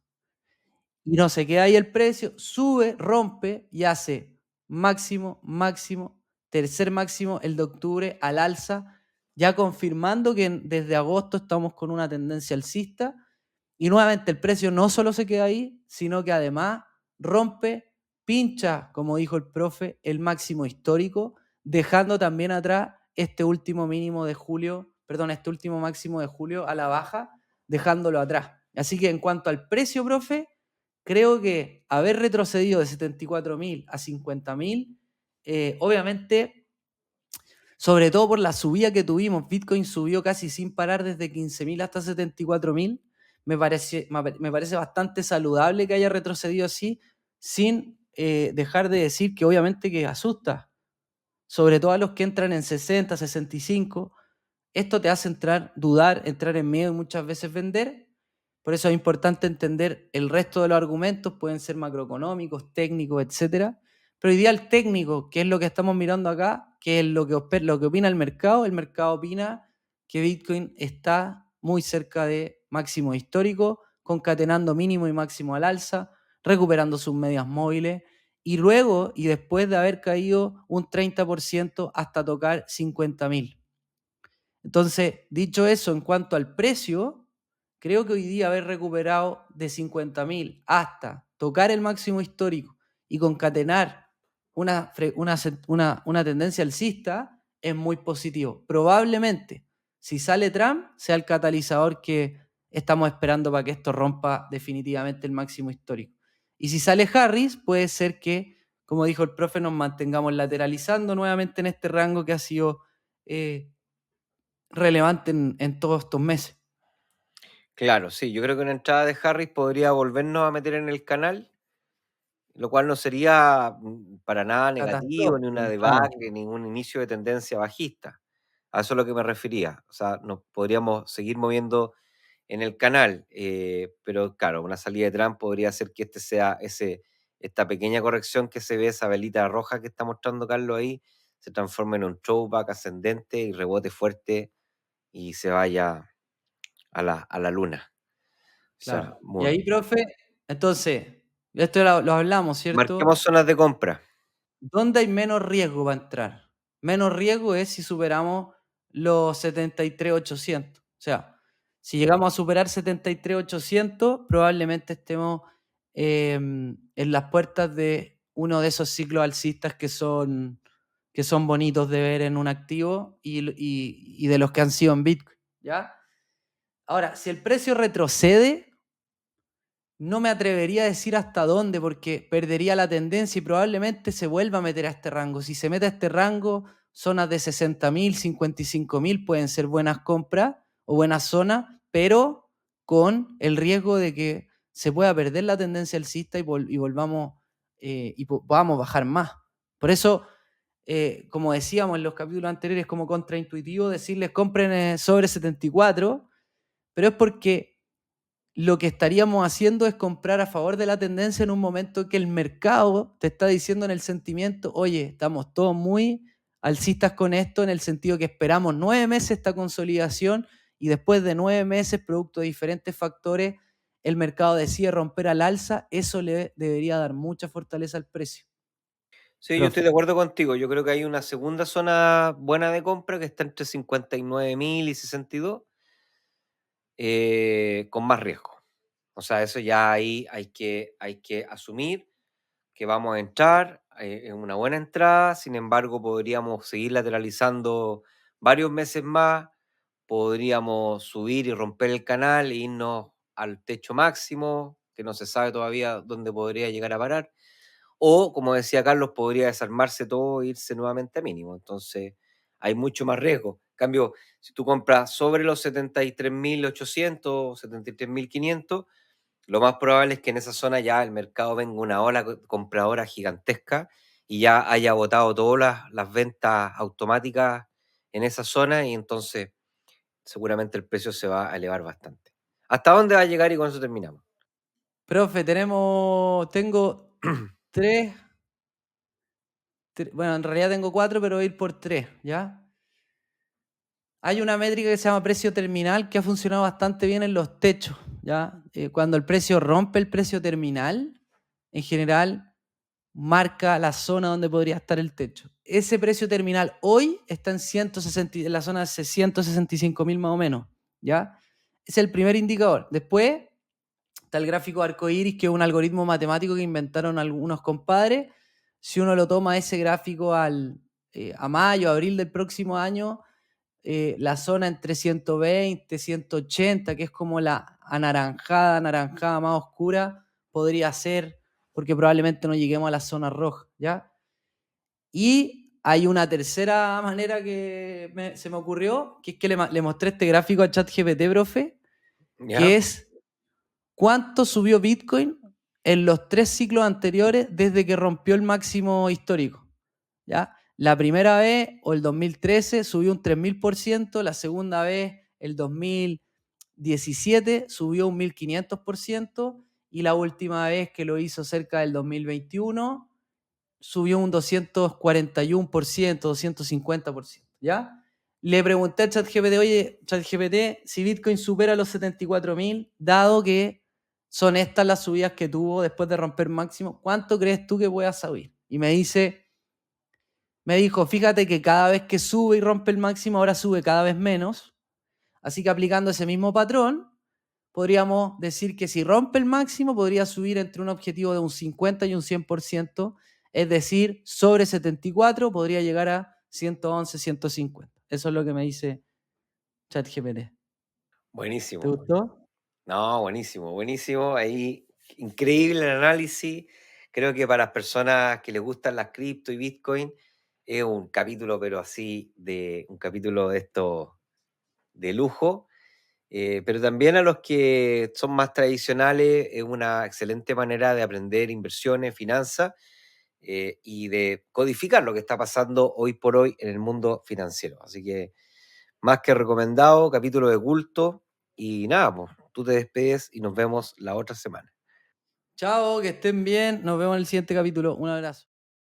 [SPEAKER 1] Y no se queda ahí el precio, sube, rompe y hace máximo, máximo, tercer máximo, el de octubre al alza, ya confirmando que desde agosto estamos con una tendencia alcista. Y nuevamente el precio no solo se queda ahí, sino que además rompe, pincha, como dijo el profe, el máximo histórico, dejando también atrás este último mínimo de julio, perdón, este último máximo de julio a la baja, dejándolo atrás. Así que en cuanto al precio, profe, creo que haber retrocedido de 74.000 a 50.000, obviamente, sobre todo por la subida que tuvimos, Bitcoin subió casi sin parar desde 15.000 hasta 74.000, me parece bastante saludable que haya retrocedido así, sin dejar de decir que obviamente que asusta, sobre todo a los que entran en 60, 65. Esto te hace dudar, entrar en miedo y muchas veces vender. Por eso es importante entender el resto de los argumentos, pueden ser macroeconómicos, técnicos, etcétera. Pero ideal técnico, que es lo que estamos mirando acá, que es lo que opina el mercado opina que Bitcoin está muy cerca de máximo histórico, concatenando mínimo y máximo al alza, recuperando sus medias móviles y luego y después de haber caído un 30% hasta tocar 50.000. Entonces, dicho eso, en cuanto al precio, creo que hoy día haber recuperado de 50.000 hasta tocar el máximo histórico y concatenar una tendencia alcista es muy positivo. Probablemente, si sale Trump, sea el catalizador que estamos esperando para que esto rompa definitivamente el máximo histórico. Y si sale Harris, puede ser que, como dijo el profe, nos mantengamos lateralizando nuevamente en este rango que ha sido relevante en todos estos meses.
[SPEAKER 2] Claro, sí, yo creo que una entrada de Harris podría volvernos a meter en el canal lo cual no sería para nada negativo, ni una
[SPEAKER 1] catastrófico, claro,
[SPEAKER 2] debacle, ningún inicio de tendencia bajista. A eso es lo que me refería. O sea, nos podríamos seguir moviendo en el canal, pero claro, una salida de Trump podría hacer que este sea esta pequeña corrección que se ve, esa velita roja que está mostrando Carlos ahí, se transforme en un throwback ascendente y rebote fuerte y se vaya a la luna. O sea,
[SPEAKER 1] claro. Y ahí, profe, entonces, esto lo hablamos,
[SPEAKER 2] marquemos
[SPEAKER 1] ¿cierto?
[SPEAKER 2] zonas de compra.
[SPEAKER 1] ¿Dónde hay menos riesgo para entrar? Menos riesgo es si superamos los 73.800. O sea, si llegamos a superar 73.800, probablemente estemos en las puertas de uno de esos ciclos alcistas que son bonitos de ver en un activo y de los que han sido en Bitcoin. ¿Ya? Ahora, si el precio retrocede, no me atrevería a decir hasta dónde, porque perdería la tendencia y probablemente se vuelva a meter a este rango. Si se mete a este rango, zonas de 60.000, 55.000 pueden ser buenas compras o buenas zonas, pero con el riesgo de que se pueda perder la tendencia alcista y volvamos y podamos bajar más. Por eso, como decíamos en los capítulos anteriores, como contraintuitivo decirles compren sobre 74, pero es porque lo que estaríamos haciendo es comprar a favor de la tendencia en un momento que el mercado te está diciendo en el sentimiento, oye, estamos todos muy alcistas con esto, en el sentido que esperamos 9 meses esta consolidación y después de 9 meses, producto de diferentes factores, el mercado decide romper al alza, eso le debería dar mucha fortaleza al precio.
[SPEAKER 2] Sí, yo estoy
[SPEAKER 1] Profe,
[SPEAKER 2] de acuerdo contigo. Yo creo que hay una segunda zona buena de compra que está entre 59.000 y 62, con más riesgo. O sea, eso ya ahí hay que asumir que vamos a entrar, es una buena entrada, sin embargo, podríamos seguir lateralizando varios meses más, podríamos subir y romper el canal e irnos al techo máximo, que no se sabe todavía dónde podría llegar a parar, o como decía Carlos, podría desarmarse todo e irse nuevamente a mínimo. Entonces, hay mucho más riesgo. En cambio, si tú compras sobre los 73.800, 73.500, lo más probable es que en esa zona ya el mercado venga una ola compradora gigantesca y ya haya botado todas las ventas automáticas en esa zona y entonces seguramente el precio se va a elevar bastante. ¿Hasta dónde va a llegar y con eso terminamos?
[SPEAKER 1] profe, tengo tres, bueno, en realidad tengo cuatro, pero voy a ir por tres, ¿ya? Hay una métrica que se llama precio terminal que ha funcionado bastante bien en los techos, ¿ya? Cuando el precio rompe el precio terminal, en general marca la zona donde podría estar el techo. Ese precio terminal hoy está en 160, en la zona de 165.000 más o menos, ¿ya? Es el primer indicador. Después está el gráfico arcoíris, que es un algoritmo matemático que inventaron algunos compadres. Si uno lo toma ese gráfico a mayo, abril del próximo año, la zona entre 120, 180, que es como la anaranjada más oscura, podría ser, porque probablemente no lleguemos a la zona roja, ¿ya? Y hay una tercera manera que se me ocurrió, que es que le mostré este gráfico a ChatGPT, profe,
[SPEAKER 2] ¿Ya?
[SPEAKER 1] que es cuánto subió Bitcoin en los 3 ciclos anteriores desde que rompió el máximo histórico. ¿Ya? La primera vez, o el 2013, subió un 3.000%, la segunda vez, el 2017, subió un 1.500%, y la última vez que lo hizo cerca del 2021, subió un 241%, 250%, ¿ya? Le pregunté a ChatGPT, oye, ChatGPT, si Bitcoin supera los 74.000, dado que son estas las subidas que tuvo después de romper máximo, ¿cuánto crees tú que pueda subir? Y me dijo, fíjate que cada vez que sube y rompe el máximo, ahora sube cada vez menos. Así que aplicando ese mismo patrón, podríamos decir que si rompe el máximo, podría subir entre un objetivo de un 50 y un 100%, es decir, sobre 74 podría llegar a 111, 150. Eso es lo que me dice ChatGPT. ¿Te
[SPEAKER 2] Buenísimo.
[SPEAKER 1] gustó?
[SPEAKER 2] No, buenísimo, buenísimo. Ahí, increíble el análisis. Creo que para las personas que les gustan las cripto y Bitcoin, es un capítulo, pero así, un capítulo de esto de lujo. Pero también a los que son más tradicionales es una excelente manera de aprender inversiones, finanzas y de codificar lo que está pasando hoy por hoy en el mundo financiero. Así que más que recomendado, capítulo de culto y nada, pues tú te despides y nos vemos la otra semana.
[SPEAKER 1] Chao, que estén bien. Nos vemos en el siguiente capítulo. Un abrazo.